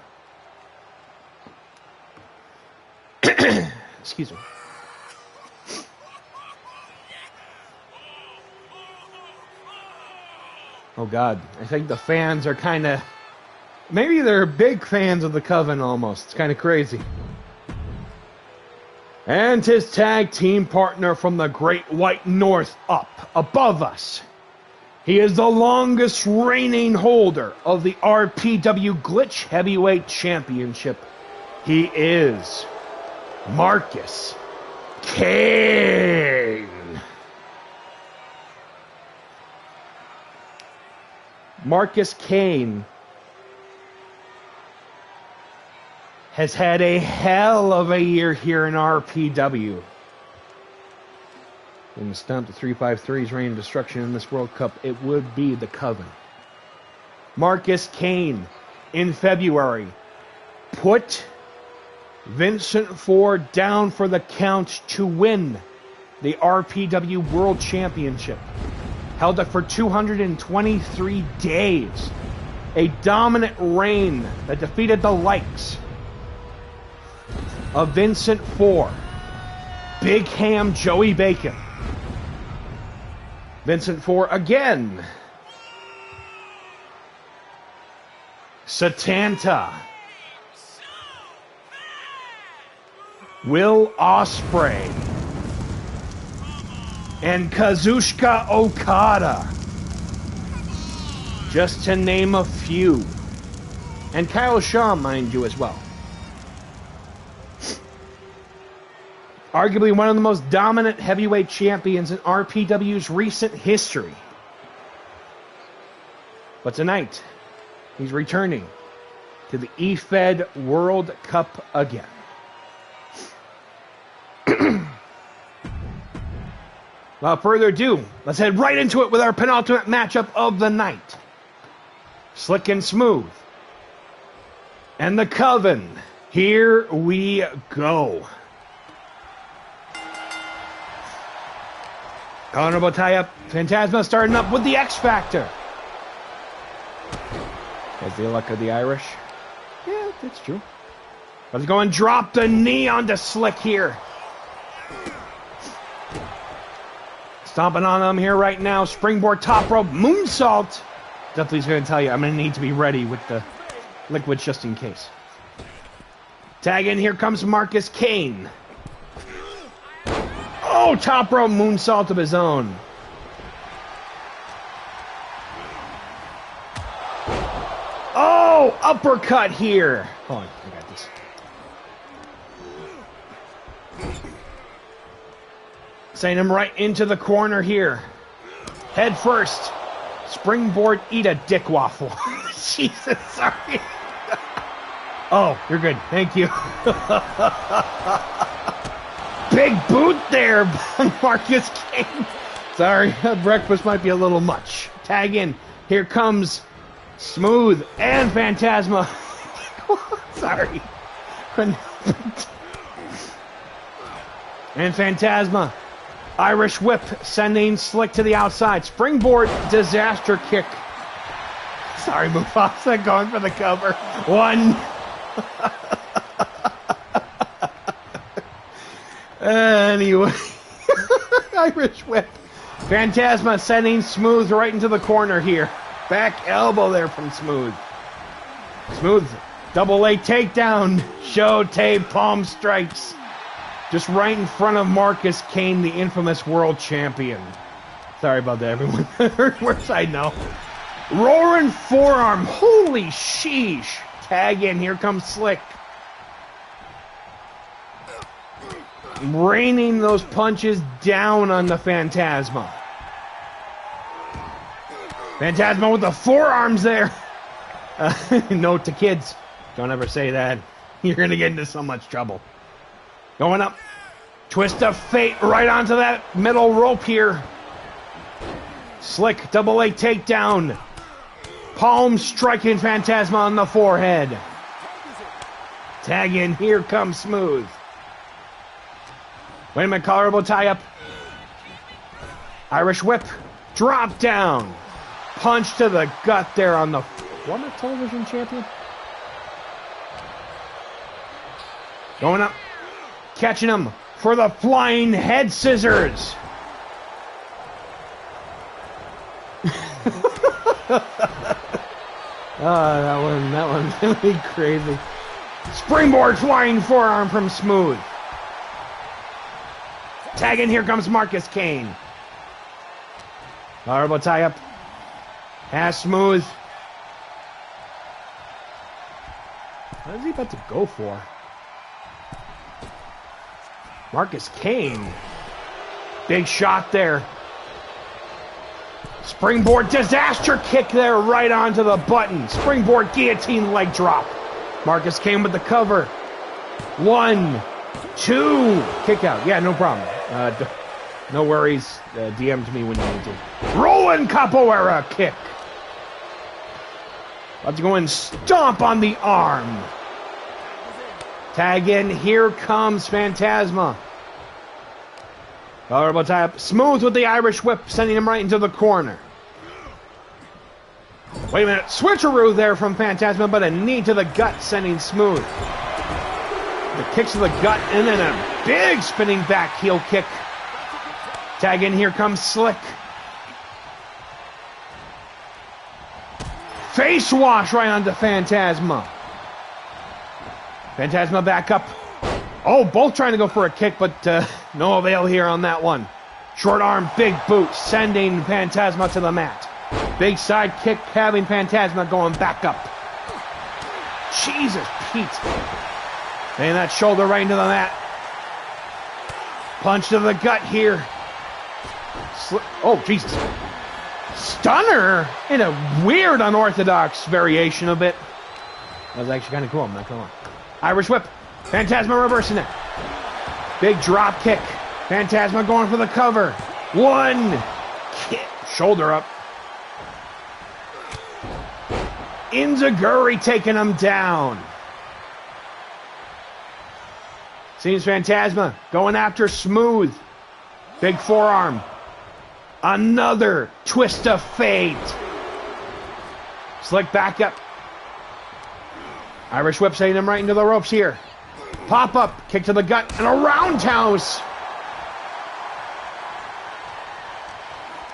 Excuse me. Oh God, I think the fans are kind of, maybe they're big fans of the Coven almost. It's kind of crazy. And his tag team partner from the Great White North up above us. He is the longest reigning holder of the RPW Glitch Heavyweight Championship. He is Marcus Cain. Marcus Cain has had a hell of a year here in RPW. When to stomp the 353's reign of destruction in this World Cup, it would be the Coven. Marcus Cain, in February, put Vincent Ford down for the count to win the RPW World Championship. Held it for 223 days. A dominant reign that defeated the likes of Vincent Ford, Big Ham Joey Bacon, Vincent Ford again, Satanta, Will Ospreay, and Kazuchika Okada, just to name a few. And Kyle Shaw, mind you, as well. Arguably one of the most dominant heavyweight champions in RPW's recent history. But tonight, he's returning to the eFed World Cup again. Without further ado, let's head right into it with our penultimate matchup of the night. Slick and Smooth and the Coven. Here we go. Honorable tie-up. Fantasma starting up with the X Factor. Has the luck of the Irish. Yeah, that's true. Let's go and drop the knee onto Slick here. Stomping on them here right now. Springboard top rope moonsault. Definitely's going to tell you I'm going to need to be ready with the liquids just in case. Tag in. Here comes Marcus Cain. Oh, top rope moonsault of his own. Oh, uppercut here. Hold on, I got this. Sending him right into the corner here. Head first. Springboard, eat a dick waffle. Jesus, sorry. Oh, you're good. Thank you. Big boot there by Marcus Cain. Sorry, breakfast might be a little much. Tag in. Here comes Smooth and Fantasma. Sorry. And Fantasma. Irish whip sending Slick to the outside. Springboard disaster kick. Sorry, Mufasa going for the cover. One. Anyway. Irish whip. Fantasma sending Smooth right into the corner here. Back elbow there from Smooth. Smooth, double leg takedown. Showtape palm strikes. Just right in front of Marcus Cain, the infamous world champion. Sorry about that, everyone. Where's I know? Roaring forearm. Holy sheesh. Tag in. Here comes Slick. Raining those punches down on the Fantasma. Fantasma with the forearms there. Note to kids, don't ever say that. You're going to get into so much trouble. Going up. Twist of fate right onto that middle rope here. Slick double leg takedown. Palm striking Fantasma on the forehead. Tag in. Here comes Smooth. Wait a minute, collarbone tie up. Irish whip. Drop down. Punch to the gut there on the former television champion. Going up. Catching him for the flying head scissors. That one's really crazy. Springboard flying forearm from Smooth. Tag in, here comes Marcus Cain. Horrible tie up. Pass Smooth. What is he about to go for? Marcus Cain. Big shot there. Springboard disaster kick there right onto the button. Springboard guillotine leg drop. Marcus Cain with the cover. 1, 2. Kick out. Yeah, no problem. No worries. DM to me when you need to. Rolling capoeira kick. About to go and stomp on the arm. Tag in. Here comes Fantasma. Collarbone tie up. Smooth with the Irish whip, sending him right into the corner. Wait a minute. Switcheroo there from Fantasma, but a knee to the gut, sending Smooth. The kicks to the gut, and then a big spinning back heel kick. Tag in. Here comes Slick. Face wash right onto Fantasma. Fantasma back up. Oh, both trying to go for a kick, but no avail here on that one. Short arm, big boot, sending Fantasma to the mat. Big side kick, having Fantasma going back up. Jesus, Pete. And that shoulder right into the mat. Punch to the gut here. Oh, Jesus. Stunner in a weird, unorthodox variation of it. That was actually kind of cool, I'm not gonna lie. Irish whip. Fantasma reversing it. Big drop kick. Fantasma going for the cover. 1. Kick. Shoulder up. Inzaguri taking him down. Seems Fantasma going after Smooth. Big forearm. Another twist of fate. Slick back up. Irish whip sending him right into the ropes here. Pop up, kick to the gut, and a roundhouse.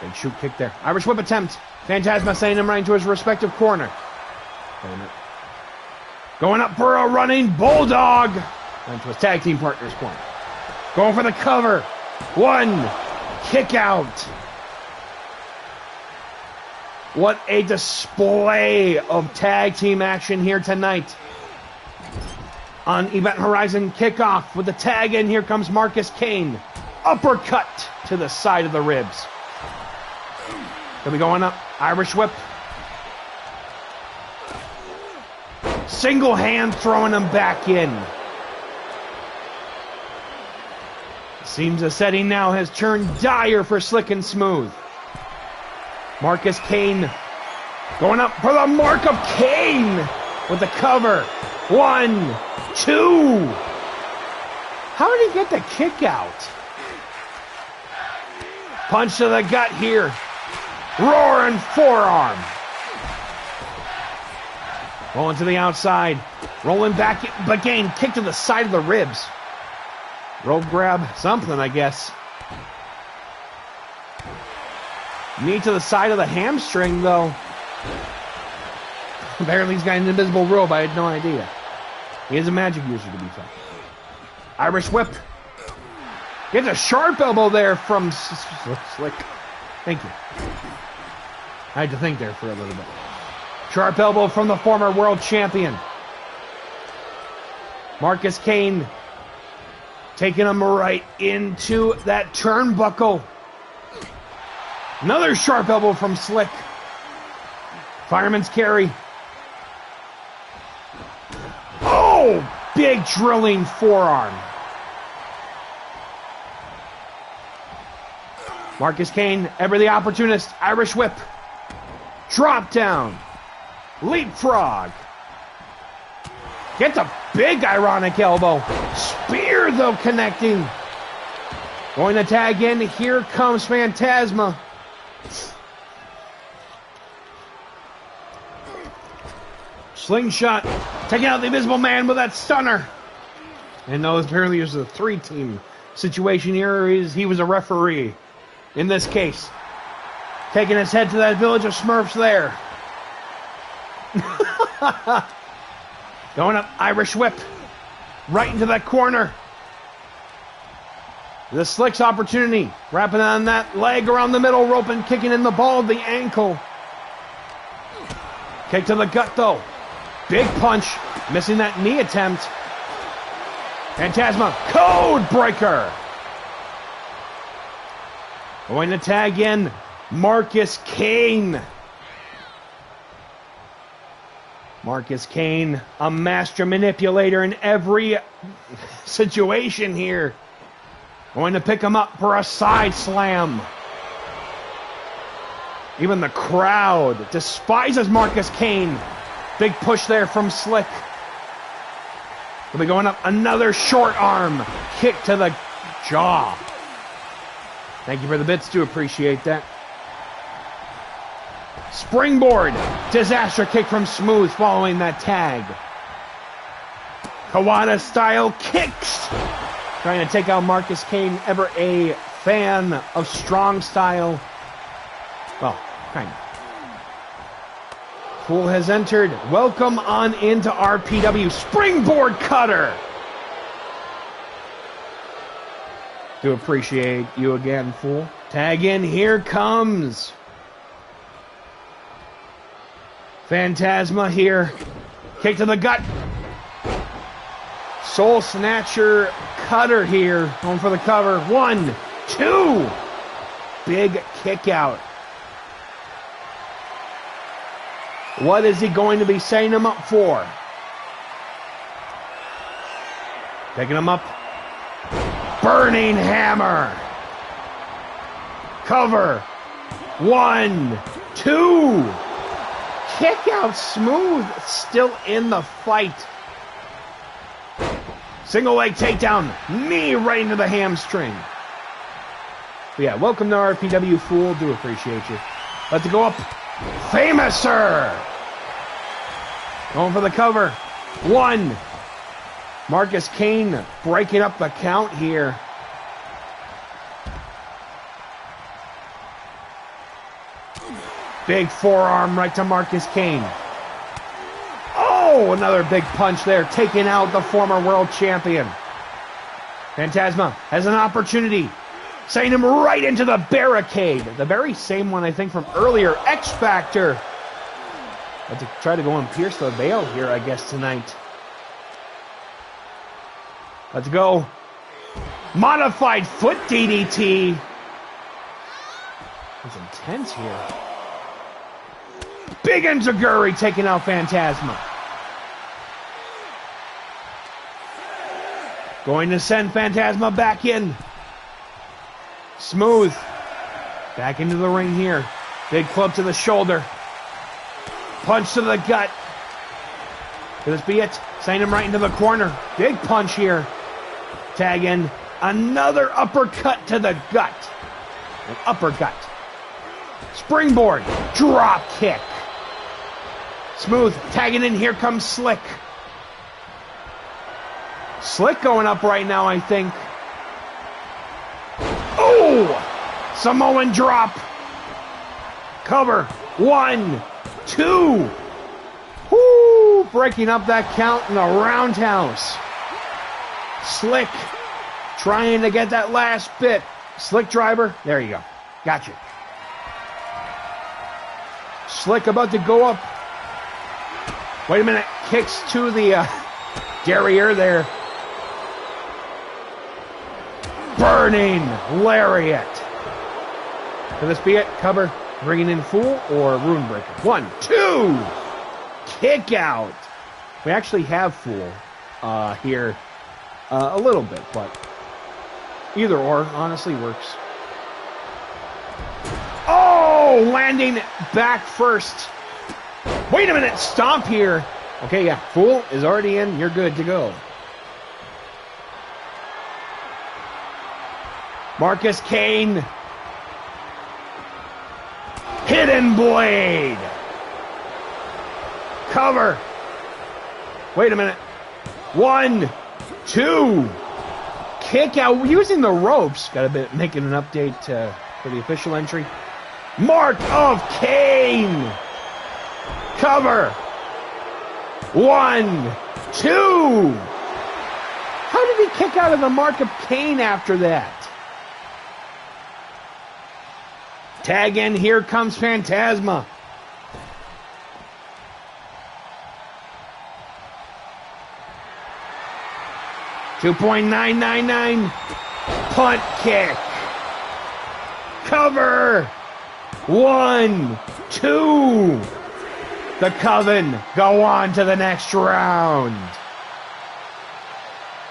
Big shoot kick there. Irish whip attempt. Fantasma sending him right into his respective corner. Going up for a running bulldog. Into his tag team partner's corner. Going for the cover. 1. Kick out. What a display of tag team action here tonight. On Event Horizon Kickoff with the tag in, here comes Marcus Cain. Uppercut to the side of the ribs. Gonna be going up. Irish whip. Single hand throwing him back in. Seems the setting now has turned dire for Slick and Smooth. Marcus Cain going up for the mark of Cain with the cover. 1, 2. How did he get the kick out? Punch to the gut here. Roaring forearm. Rolling to the outside. Rolling back, but again, kick to the side of the ribs. Rope grab, something, I guess. Knee to the side of the hamstring, though. Apparently he's got an invisible robe. I had no idea. He is a magic user, to be fair. Irish whip. Gets a sharp elbow there from Slick. Thank you. I had to think there for a little bit. Sharp elbow from the former world champion. Marcus Cain taking him right into that turnbuckle. Another sharp elbow from Slick. Fireman's carry. Oh! Big drilling forearm. Marcus Cain, ever the opportunist. Irish whip. Drop down. Leapfrog. Gets a big ironic elbow. Spear, though, connecting. Going to tag in. Here comes Fantasma. Slingshot. Taking out the Invisible Man with that stunner. And no, apparently it was a 3-team situation here. He was a referee in this case. Taking his head to that village of Smurfs there. Going up, Irish whip. Right into that corner. The Slick's opportunity. Wrapping on that leg around the middle rope and kicking in the ball of the ankle. Kick to the gut, though. Big punch. Missing that knee attempt. Fantasma. Code breaker. Going to tag in Marcus Cain. Marcus Cain, a master manipulator in every situation here. Going to pick him up for a side slam. Even the crowd despises Marcus Cain. Big push there from Slick. We'll be going up, another short arm kick to the jaw. Thank you for the bits, do appreciate that. Springboard, disaster kick from Smooth following that tag. Kawada style kicks. Trying to take out Marcus Cain, ever a fan of strong style. Well, kind of. Fool has entered. Welcome on into RPW. Springboard cutter. Do appreciate you again, Fool. Tag in, here comes Fantasma here. Kick to the gut. Soul Snatcher cutter here. Going for the cover. 1, 2. Big kick out. What is he going to be setting him up for? Taking him up. Burning hammer. Cover. 1, 2. Kick out Smooth. Still in the fight. Single leg takedown. Knee right into the hamstring. But yeah, welcome to RPW, Fool. Do appreciate you. Let's go up. Famouser. Going for the cover. 1. Marcus Cain breaking up the count here. Big forearm right to Marcus Cain. Oh, another big punch there, taking out the former world champion. Fantasma has an opportunity. Sending him right into the barricade. The very same one, I think, from earlier. X Factor. Let's try to go and pierce the veil here, I guess, tonight. Let's go. Modified foot DDT. It's intense here. Big Enziguri taking out Fantasma. Going to send Fantasma back in. Smooth. Back into the ring here. Big club to the shoulder. Punch to the gut. Could this be it? Sending him right into the corner. Big punch here. Tag in. Another uppercut to the gut. An uppercut. Springboard. Drop kick. Smooth tagging in. Here comes Slick. Slick going up right now, I think. Oh! Samoan drop. Cover. 1, 2. Woo! Breaking up that count in the roundhouse. Slick trying to get that last bit. Slick driver. There you go. Gotcha. Slick about to go up. Wait a minute. Kicks to the derriere there. Burning lariat. Could this be it? Cover. Bringing in Fool or Rune Breaker? 1, 2. Kick out. We actually have Fool here a little bit, but either or honestly works. Oh, landing back first. Wait a minute, stomp here. Okay, yeah, Fool is already in. You're good to go. Marcus Cain. Hidden Blade. Cover. Wait a minute. 1, 2. Kick out using the ropes. Got a bit making an update for the official entry. Mark of Cain. Cover. 1, 2. How did he kick out of the Mark of Cain after that? Tag in. Here comes Fantasma. $2.999 punt kick. Cover. 1, 2. The Coven go on to the next round.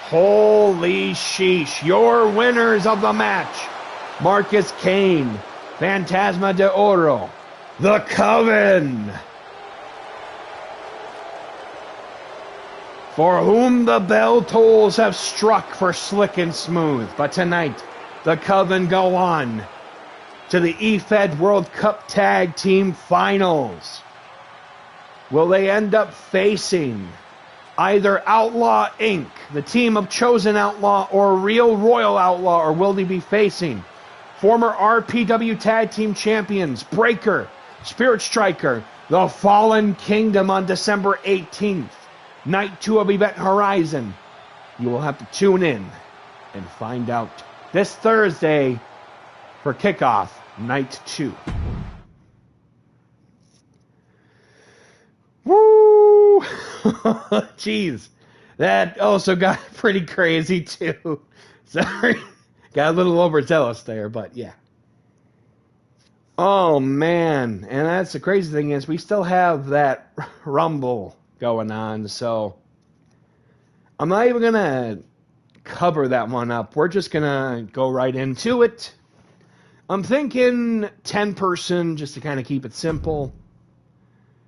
Holy sheesh. Your winners of the match. Marcus Cain, Fantasma de Oro, the Coven. For whom the bell tolls have struck for Slick and Smooth. But tonight, the Coven go on to the EFED World Cup Tag Team Finals. Will they end up facing either Outlaw Inc., the team of Chosen Outlaw, or Real Royal Outlaw, or will they be facing former RPW Tag Team Champions Breaker, Spirit Striker, the Fallen Kingdom on December 18th? Night 2 of Event Horizon. You will have to tune in and find out this Thursday for Kickoff Night 2. Woo! Jeez. That also got pretty crazy too. Sorry. Got a little overzealous there, but yeah. Oh man. And that's the crazy thing is we still have that Rumble going on, so I'm not even gonna cover that one up. We're just gonna go right into it. I'm thinking 10-person just to kind of keep it simple,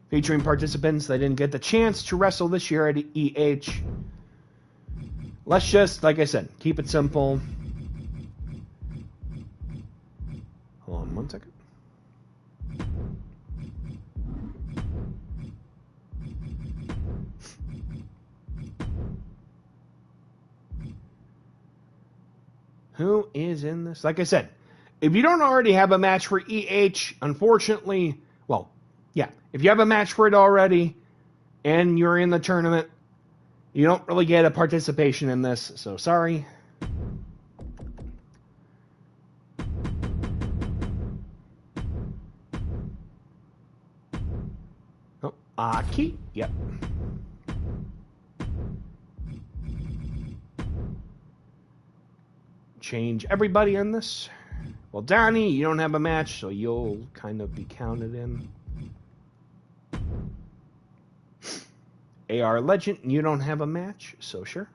featuring participants that didn't get the chance to wrestle this year at EH. Let's just, like I said, keep it simple. Hold on 1 second. Who is in this? Like I said, if you don't already have a match for EH, unfortunately, well, yeah, if you have a match for it already and you're in the tournament, you don't really get a participation in this, so sorry. Oh, Aki, yep. Change everybody in this. Well, Donnie, you don't have a match, so you'll kind of be counted in. AR Legend, you don't have a match, so sure.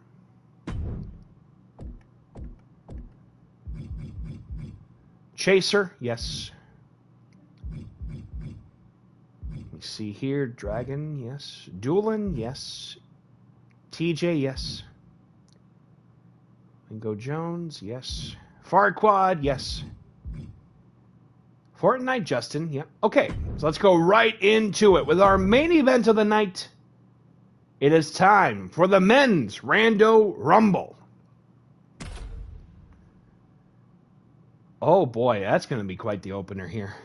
Chaser, yes. Let me see here. Dragon, yes. Doolin, yes. TJ, yes. Bingo Jones, yes. Farquad, yes. Fortnite Justin, yep. Okay, so let's go right into it with our main event of the night. It is time for the men's Rando Rumble. Oh boy, that's going to be quite the opener here.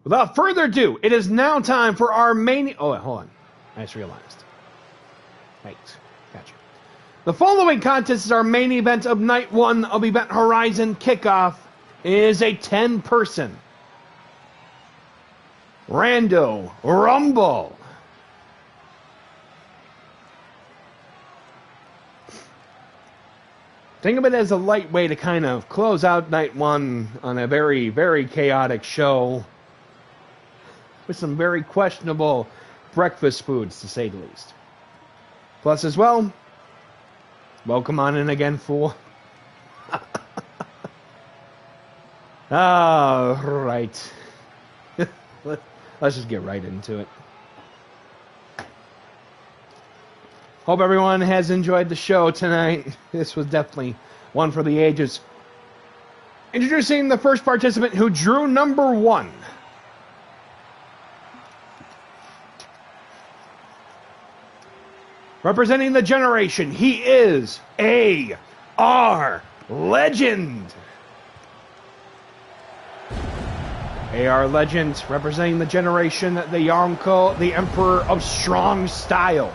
Without further ado, it is now time for our main... Oh, hold on. I just realized. Right. Gotcha. The following contest is our main event of Night 1 of Event Horizon Kickoff. It is a 10-person Rando Rumble. Think of it as a light way to kind of close out Night 1 on a very, very chaotic show with some very questionable breakfast foods, to say the least. Plus, as well, welcome on in again, fool. All right. Let's just get right into it. Hope everyone has enjoyed the show tonight. This was definitely one for the ages. Introducing the first participant who drew number 1. Representing the generation, he is A.R. Legend. A.R. Legend, representing the generation, the Yonko, the Emperor of Strong Style.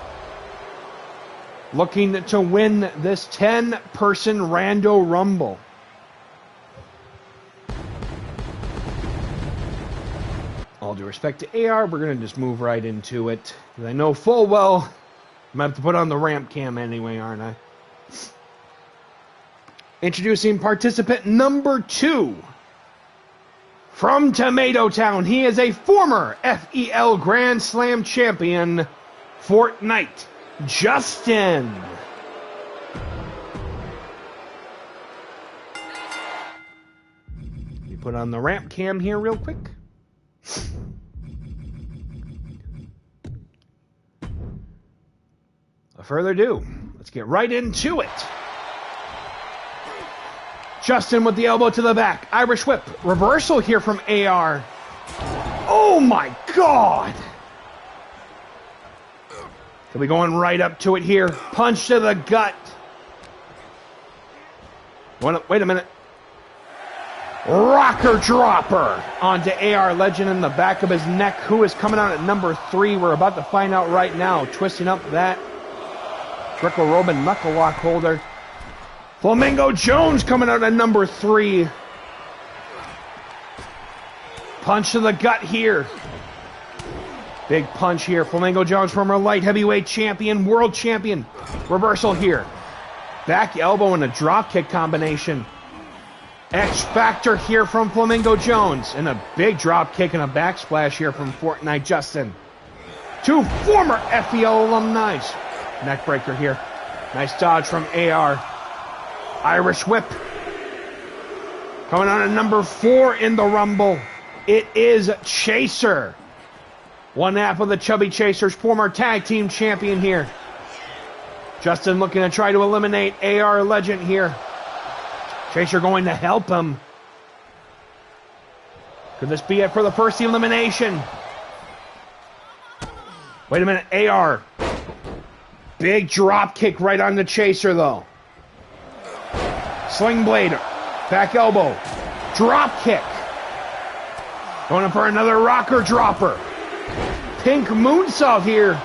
Looking to win this 10-person Rando Rumble. All due respect to AR, we're going to just move right into it. Because I know full well I'm going to have to put on the ramp cam anyway, aren't I? Introducing participant number 2. From Tomato Town, he is a former FEL Grand Slam champion, Fortnite Justin. Let me put on the ramp cam here real quick. Without further ado, let's get right into it. Justin with the elbow to the back. Irish whip. Reversal here from AR. Oh my God! He'll be going right up to it here. Punch to the gut. Wait a minute. Rocker dropper onto AR Legend in the back of his neck. Who is coming out at number 3? We're about to find out right now. Twisting up that Greco-Roman knuckle lock holder. Flamingo Jones coming out at number 3. Punch to the gut here. Big punch here. Flamingo Jones, former light heavyweight champion, world champion. Reversal here. Back elbow and a drop kick combination. X Factor here from Flamingo Jones. And a big drop kick and a backsplash here from Fortnite Justin. 2 former FEL alumni. Neck breaker here. Nice dodge from AR. Irish whip. Coming on at number 4 in the Rumble. It is Chaser. One half of the Chubby Chasers, former tag team champion here. Justin looking to try to eliminate AR Legend here. Chaser going to help him. Could this be it for the first elimination? Wait a minute, AR. Big drop kick right on the Chaser though. Sling blade, back elbow, drop kick. Going up for another rocker dropper. Pink moonsault here.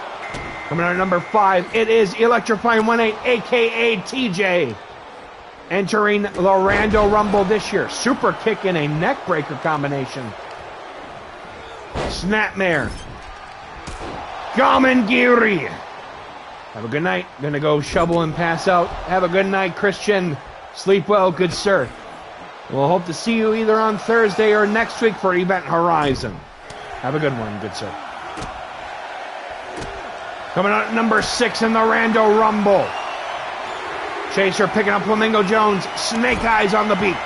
Coming out at number 5, it is Electrifying 18, a.k.a. TJ. Entering the Rando Rumble this year. Super kick and a neck breaker combination. Snapmare. Gamengiri. Have a good night. Gonna go shovel and pass out. Have a good night, Christian. Sleep well, good sir. We'll hope to see you either on Thursday or next week for Event Horizon. Have a good one, good sir. Coming out at number 6 in the Rando Rumble. Chaser picking up Flamingo Jones. Snake eyes on the beat.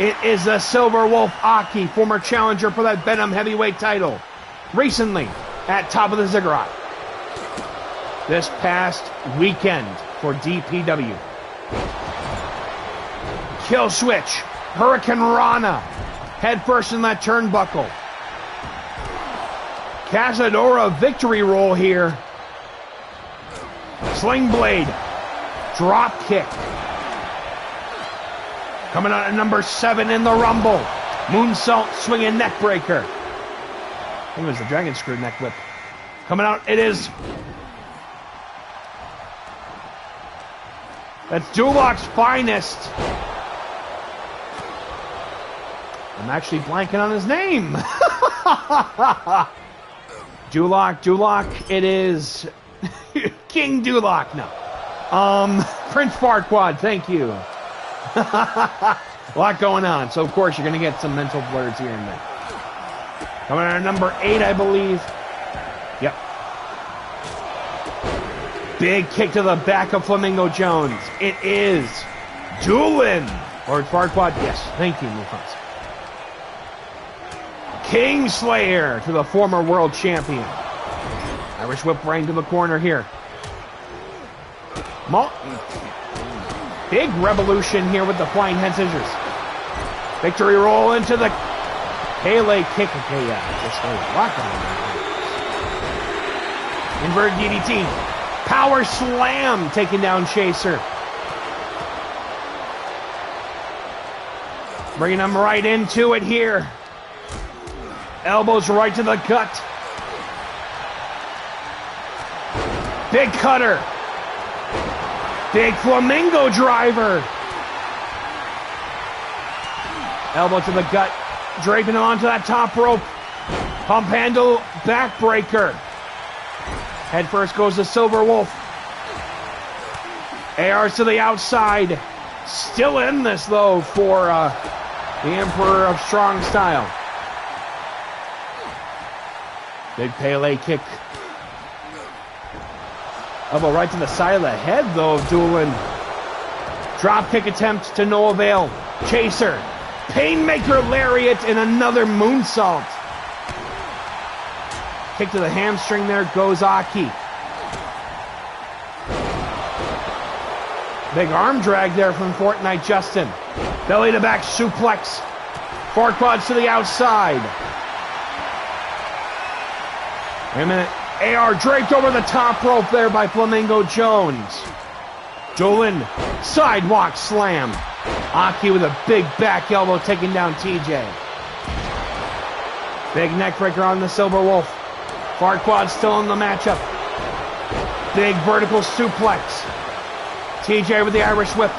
It is the Silver Wolf Aki, former challenger for that Venom heavyweight title. Recently at Top of the Ziggurat. This past weekend for DPW. Kill switch. Hurricane Rana. Head first in that turnbuckle. Cazadora victory roll here. Sling blade. Drop kick. Coming out at number 7 in the Rumble. Moonsault, swinging neck breaker. I think it was the Dragon Screw neck whip. Coming out, it is. That's Duloc's finest. I'm actually blanking on his name. Duloc, it is King Duloc. No. Prince Farquaad, thank you. A lot going on, so of course you're going to get some mental blurs here and there. Coming out at number 8, I believe. Yep. Big kick to the back of Flamingo Jones. It is Doolin. Or Farquaad, yes. Thank you, Mufasa. Kingslayer to the former world champion. Irish whip right into the corner here. Big revolution here with the flying head scissors. Victory roll into the Pele kick. Okay, yeah. This way. Lock on. Inverted DDT. Power slam taking down Chaser. Bringing him right into it here. Elbows right to the gut. Big cutter. Big flamingo driver. Elbow to the gut. Draping him onto that top rope. Pump handle backbreaker. Head first goes to Silver Wolf. ARs to the outside. Still in this though for the Emperor of Strong Style. Big Pele kick. Elbow right to the side of the head, though, of Doolin. Drop kick attempt to no avail. Chaser. Painmaker lariat and another moonsault. Kick to the hamstring there goes Aki. Big arm drag there from Fortnite Justin. Belly to back suplex. Farquaad to the outside. Wait a minute. AR draped over the top rope there by Flamingo Jones. Doolin, sidewalk slam. Aki with a big back elbow taking down TJ. Big neck breaker on the Silver Wolf. Farquaad still in the matchup. Big vertical suplex. TJ with the Irish whip.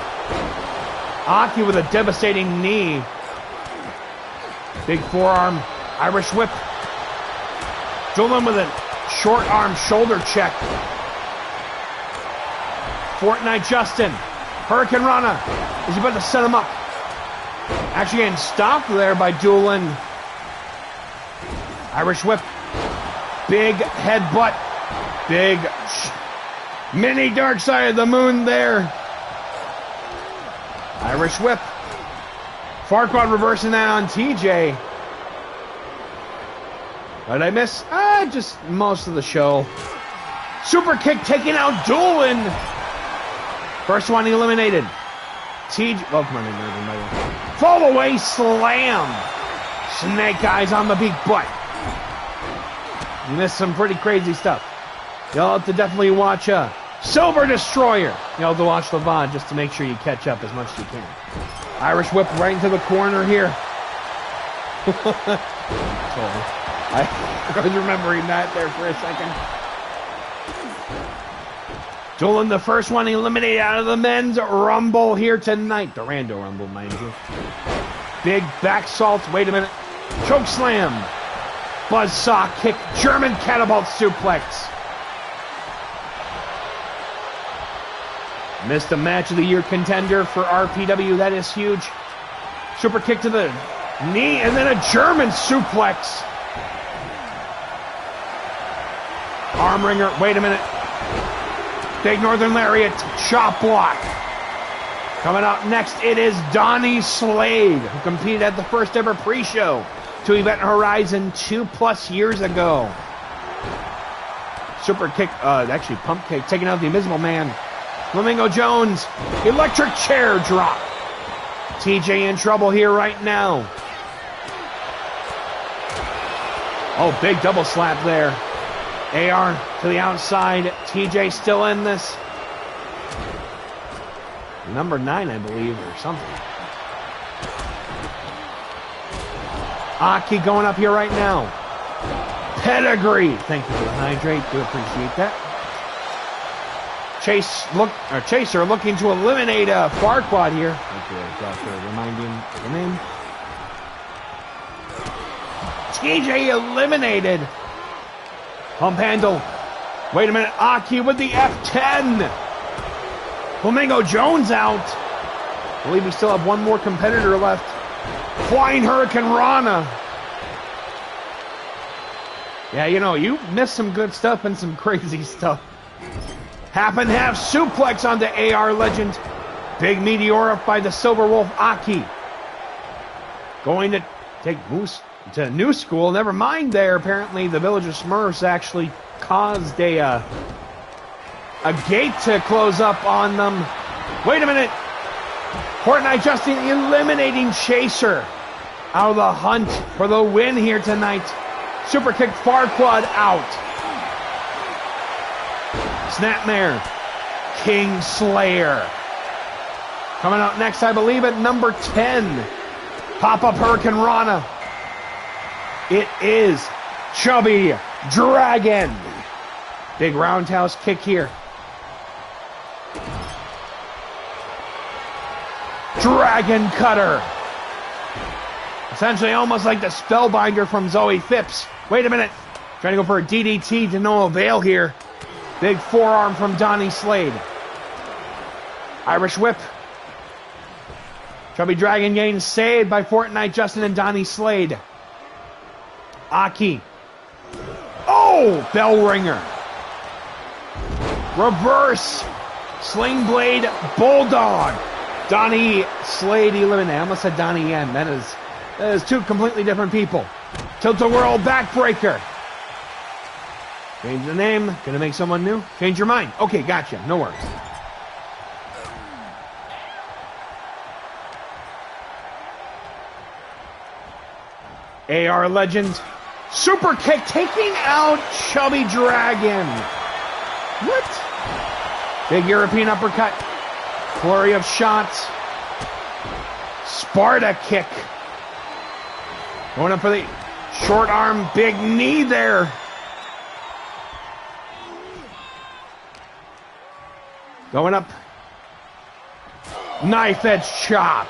Aki with a devastating knee. Big forearm. Irish whip. Doolin with a short arm shoulder check. Fortnite Justin. Hurricane Rana. Is he about to set him up? Actually getting stopped there by Doolin. Irish whip. Big headbutt. Big mini dark side of the moon there. Irish whip. Farquaad reversing that on TJ. What did I miss? Just most of the show. Super kick taking out Doolin. First one eliminated. TJ. Oh, come on, fall away slam. Snake eyes on the big butt. You missed some pretty crazy stuff. You'll have to definitely watch Silver Destroyer. You'll have to watch the VOD just to make sure you catch up as much as you can. Irish whip right into the corner here. I was remembering that there for a second. Doolin, the first one eliminated out of the men's Rumble here tonight. The Rando Rumble, mind you. Big back salt. Wait a minute. Choke slam. Buzzsaw kick. German catapult suplex. Missed a match of the year contender for RPW. That is huge. Super kick to the knee and then a German suplex. Arm wringer. Wait a minute. Big Northern Lariat. Chop block. Coming up next, it is Donnie Slade, who competed at the first ever pre-show to Event Horizon 2+ years ago. Super kick, actually pump kick, taking out the Invisible Man. Flamingo Jones, electric chair drop. TJ in trouble here right now. Oh, big double slap there. AR to the outside. TJ still in this. Number 9, I believe, or something. Aki going up here right now. Pedigree. Thank you for the hydrate. Do appreciate that. Chaser looking to eliminate Farquaad here. Remind him of the name. TJ eliminated. Pump handle. Wait a minute. Aki with the F10. Flamingo Jones out. I believe we still have one more competitor left. Flying Hurricane Rana. Yeah, you know, you missed some good stuff and some crazy stuff. Half and half suplex onto AR Legend. Big meteor up by the Silver Wolf Aki. Going to take Moose to New School. Never mind there. Apparently the Village of Smurfs actually caused a gate to close up on them. Wait a minute. Fortnite Justin eliminating Chaser. Out of the hunt for the win here tonight. Super kick Farquaad out. Snapmare. King Slayer. Coming out next, I believe, at number 10. Pop-up Hurricane Rana. It is Chubby Dragon. Big roundhouse kick here. Dragon Cutter. Essentially almost like the Spellbinder from Zoe Phipps. Wait a minute. Trying to go for a DDT to no avail here. Big forearm from Donnie Slade. Irish Whip. Chubby Dragon getting saved by Fortnite Justin and Donnie Slade. Aki. Oh! Bell Ringer. Reverse. Sling Blade Bulldog. Donnie Slade eliminated. I almost said Donnie Yen. That is two completely different people. Tilt-A-Whirl Backbreaker. Change the name. Gonna make someone new? Change your mind. Okay, gotcha. No worries. AR Legend. Super kick taking out Chubby Dragon. What? Big European uppercut. Flurry of shots. Sparta kick. Going up for the short arm, big knee there. Going up. Knife edge chop.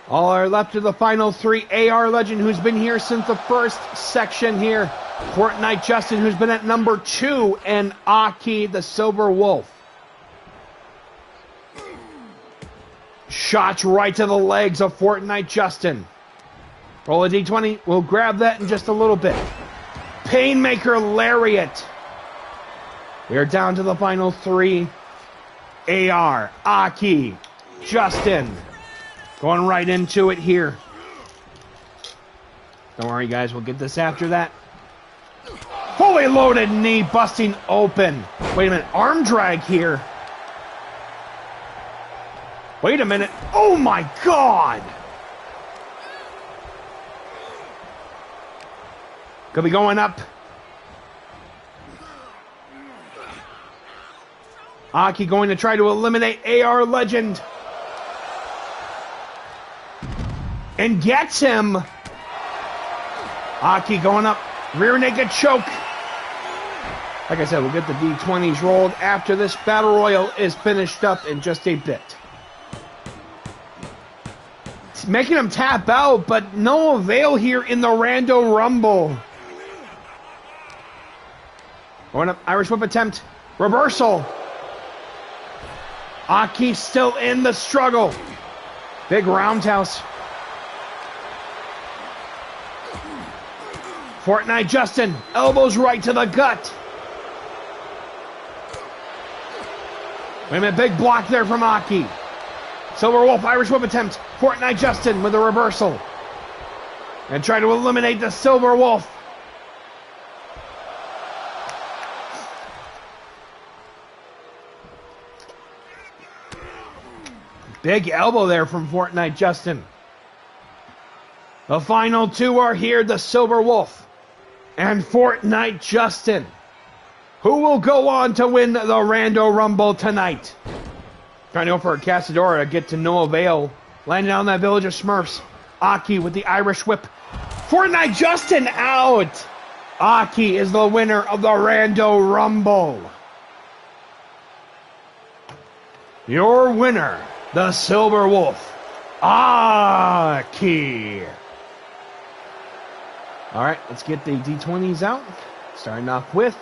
All are left to the final three. AR Legend, who's been here since the first section here. Fortnite Justin, who's been at number 2. And Aki, the Silver Wolf. Shots right to the legs of Fortnite Justin. Roll a D20. We'll grab that in just a little bit. Painmaker Lariat. We are down to the final 3. AR, Aki, Justin. Going right into it here. Don't worry, guys. We'll get this after that. Fully loaded knee busting open. Wait a minute. Arm drag here. Wait a minute. Oh, my God. Could be going up. Aki going to try to eliminate AR Legend. And gets him. Aki going up. Rear naked choke. Like I said, we'll get the D20s rolled after this battle royal is finished up in just a bit. It's making him tap out, but no avail here in the Rando Rumble. Going up. Irish Whip attempt. Reversal. Aki still in the struggle. Big roundhouse. Fortnite Justin, elbows right to the gut. Wait a minute, big block there from Aki. Silver Wolf, Irish Whip attempt. Fortnite Justin with a reversal. And try to eliminate the Silver Wolf. Big elbow there from Fortnite Justin. The final 2 are here, the Silver Wolf and Fortnite Justin. Who will go on to win the Rando Rumble tonight? Trying to go for a Casadora to get to no avail. Landing on that Village of Smurfs. Aki with the Irish Whip. Fortnite Justin out. Aki is the winner of the Rando Rumble. Your winner, the Silver Wolf, Aki. All right, let's get the D20s out. Starting off with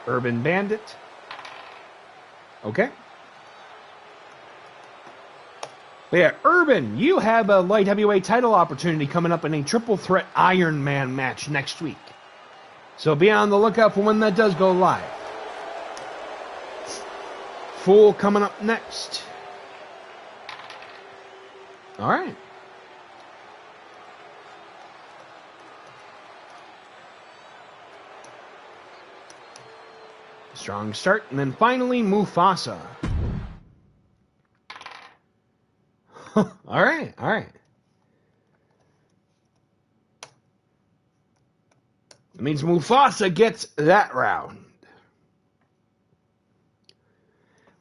Urban Bandit. Okay. But yeah, Urban, you have a light heavyweight title opportunity coming up in a triple threat Iron Man match next week. So be on the lookout for when that does go live. Fool coming up next. All right. Strong start, and then finally Mufasa. All right, all right. That means Mufasa gets that round.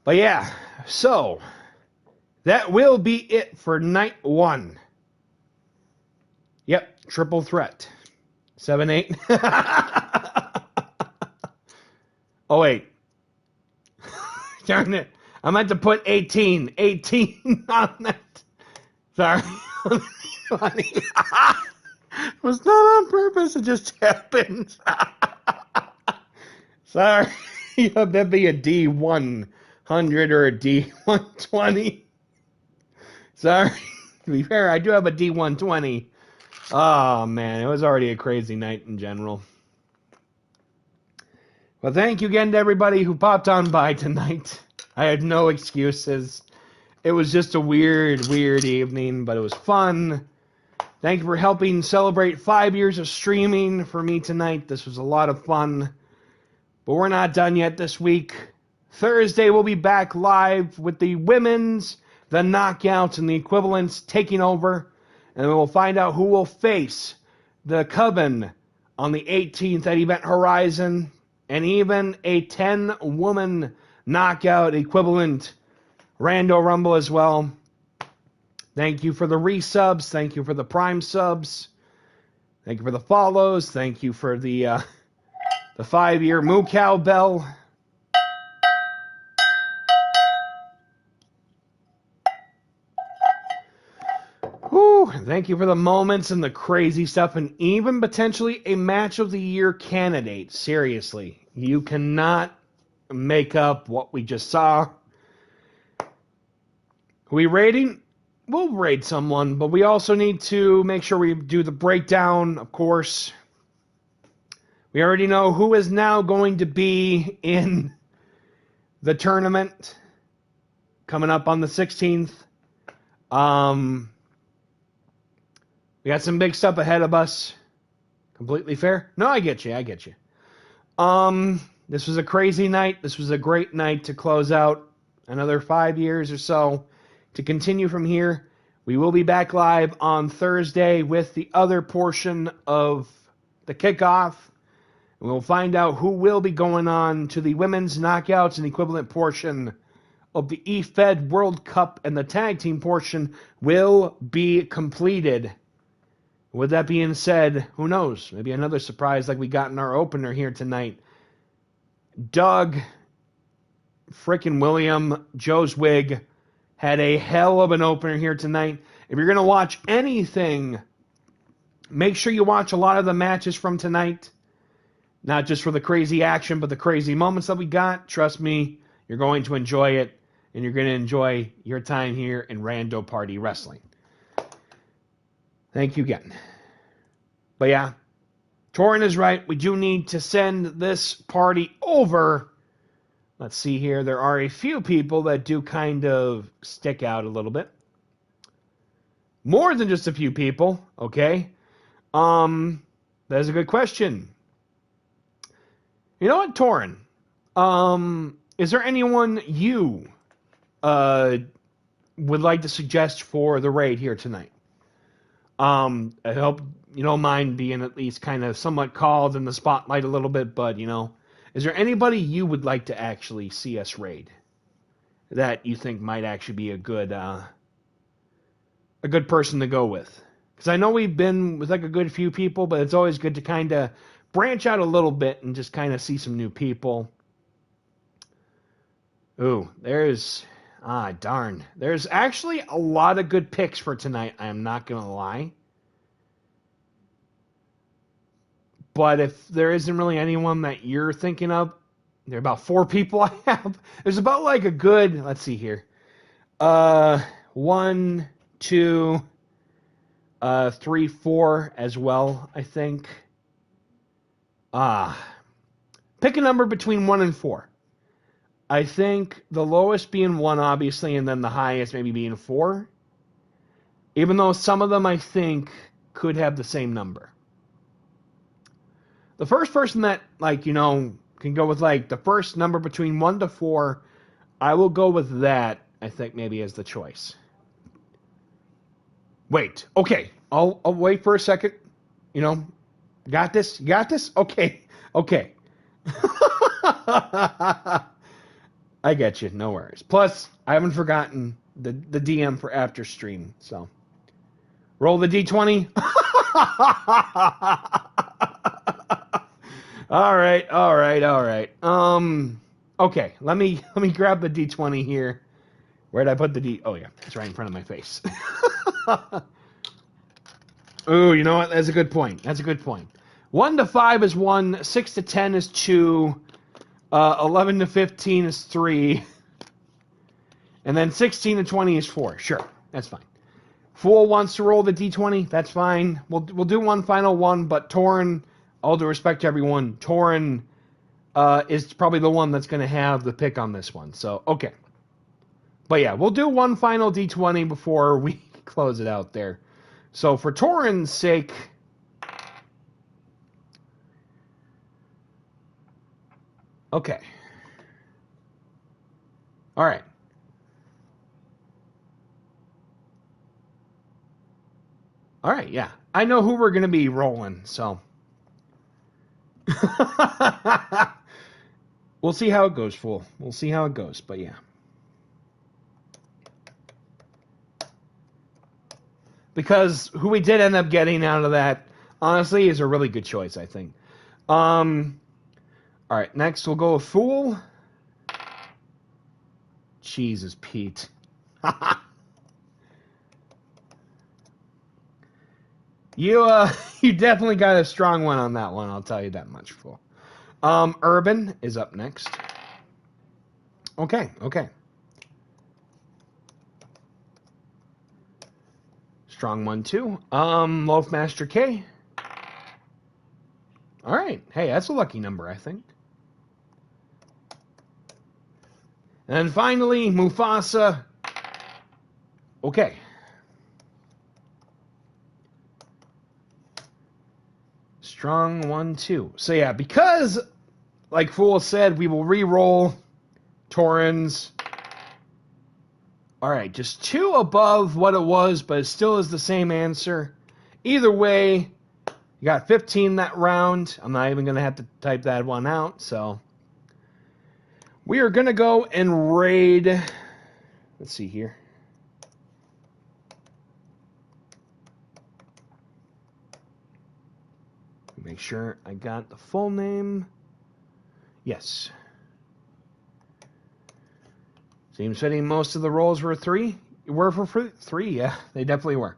But yeah, so that will be it for night 1. Yep, triple threat. 7-8. Oh, wait. Darn it. I meant to put 18. 18 on that. Sorry. It was not on purpose. It just happened. Sorry. That'd be a D100 or a D120. Sorry. To be fair, I do have a D120. Oh, man. It was already a crazy night in general. Well, thank you again to everybody who popped on by tonight. I had no excuses. It was just a weird evening, but it was fun. Thank you for helping celebrate 5 years of streaming for me tonight. This was a lot of fun. But we're not done yet this week. Thursday, we'll be back live with the women's, the knockouts, and the equivalents taking over. And we'll find out who will face the Coven on the 18th at Event Horizon. And even a 10-woman knockout equivalent Rando Rumble as well. Thank you for the resubs. Thank you for the Prime subs. Thank you for the follows. Thank you for the 5-year Moo Cow Bell. Whew, thank you for the moments and the crazy stuff, and even potentially a Match of the Year candidate. Seriously, you cannot make up what we just saw. We rating? We'll rate someone, but we also need to make sure we do the breakdown, of course. We already know who is now going to be in the tournament coming up on the 16th. We got some big stuff ahead of us. Completely fair? No, I get you. This was a crazy night. This was a great night to close out another 5 years or so. To continue from here, we will be back live on Thursday with the other portion of the kickoff. And we'll find out who will be going on to the women's knockouts and equivalent portion of the eFed World Cup, and the tag team portion will be completed. With that being said, who knows? Maybe another surprise like we got in our opener here tonight. Doug frickin' William, Joe's Wig, had a hell of an opener here tonight. If you're going to watch anything, make sure you watch a lot of the matches from tonight. Not just for the crazy action, but the crazy moments that we got. Trust me, you're going to enjoy it, and you're going to enjoy your time here in Rando Party Wrestling. Thank you again. But yeah, Torin is right. We do need to send this party over. Let's see here. There are a few people that do kind of stick out a little bit. More than just a few people, okay? That is a good question. You know what, Torin? Is there anyone you would like to suggest for the raid here tonight? I hope you don't mind being at least kind of somewhat called in the spotlight a little bit, but, you know, Is there anybody you would like to actually see us raid that you think might actually be a good person to go with? Because I know we've been with like a good few people, but it's always good to kind of branch out a little bit and just kind of see some new people. Ooh, there's... Ah, darn. There's actually a lot of good picks for tonight, I am not going to lie. But if there isn't really anyone that you're thinking of, there are about 4 people I have. There's about like a good... Let's see here. 1, 2... 3, 4 as well, I think. Pick a number between 1 and 4. I think the lowest being 1, obviously, and then the highest maybe being 4. Even though some of them, I think, could have the same number. The first person that, like, can go with, like, the first number between 1 to 4, I will go with that, I think, maybe as the choice. Wait, okay, I'll wait for a second. Got this? You got this? Okay. I get you, no worries. Plus, I haven't forgotten the DM for after stream, so. Roll the D20. All right. Okay, let me grab the D20 here. Where'd I put the D? Oh yeah, it's right in front of my face. Ooh, you know what? That's a good point. 1 to 5 is 1. 6 to 10 is 2. 11 to 15 is 3. And then 16 to 20 is 4. Sure, that's fine. Fool wants to roll the D20. That's fine. We'll do one final one, but Torin, all due respect to everyone, Torin is probably the one that's going to have the pick on this one. So, okay. But yeah, we'll do one final D20 before we close it out there. So for Torin's sake, okay. All right. All right, yeah. I know who we're going to be rolling, so. We'll see how it goes, fool. We'll see how it goes, but yeah. Because who we did end up getting out of that, honestly, is a really good choice, I think. All right, next we'll go with Fool. Jesus, Pete. You definitely got a strong one on that one, I'll tell you that much, Fool. Urban is up next. Okay. Strong one, too. Loafmaster K. All right. Hey, that's a lucky number, I think. And then finally, Mufasa. Okay. Strong 1, 2. So yeah, because, like Fool said, we will re-roll Torin's. All right, just 2 above what it was, but it still is the same answer. Either way, you got 15 that round. I'm not even going to have to type that one out, so. We are going to go and raid. Let's see here. Make sure I got the full name. Yes. Seems fitting most of the rolls were 3. Were for 3, yeah, they definitely were.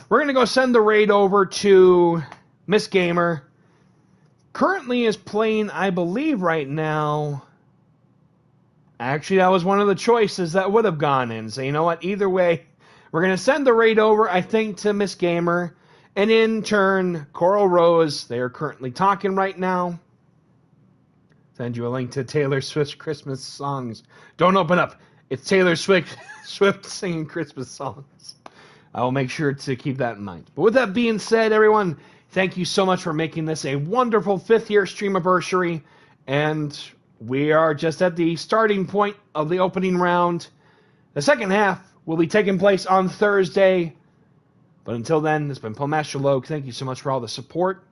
We're going to go send the raid over to Miss Gamer. Currently is playing, I believe right now. Actually, that was one of the choices that would have gone in. So you know what? Either way, we're going to send the raid over, I think, to Miss Gamer. And in turn, Coral Rose, they are currently talking right now. Send you a link to Taylor Swift's Christmas songs. Don't open up. It's Taylor Swift singing Christmas songs. I will make sure to keep that in mind. But with that being said, everyone, thank you so much for making this a wonderful 5th year stream anniversary. And we are just at the starting point of the opening round. The second half will be taking place on Thursday. But until then, it's been Master Logue. Thank you so much for all the support.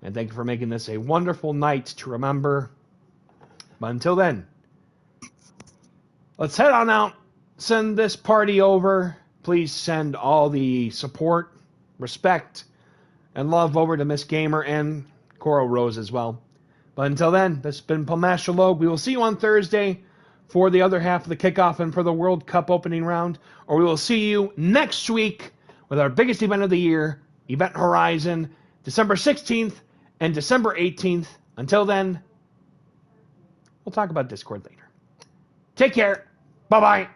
And thank you for making this a wonderful night to remember. But until then, let's head on out. Send this party over. Please send all the support, respect, and love over to Miss Gamer and Coral Rose as well. But until then, this has been Palmash Log. We will see you on Thursday for the other half of the kickoff and for the World Cup opening round. Or we will see you next week with our biggest event of the year, Event Horizon, December 16th and December 18th. Until then, we'll talk about Discord later. Take care. Bye-bye.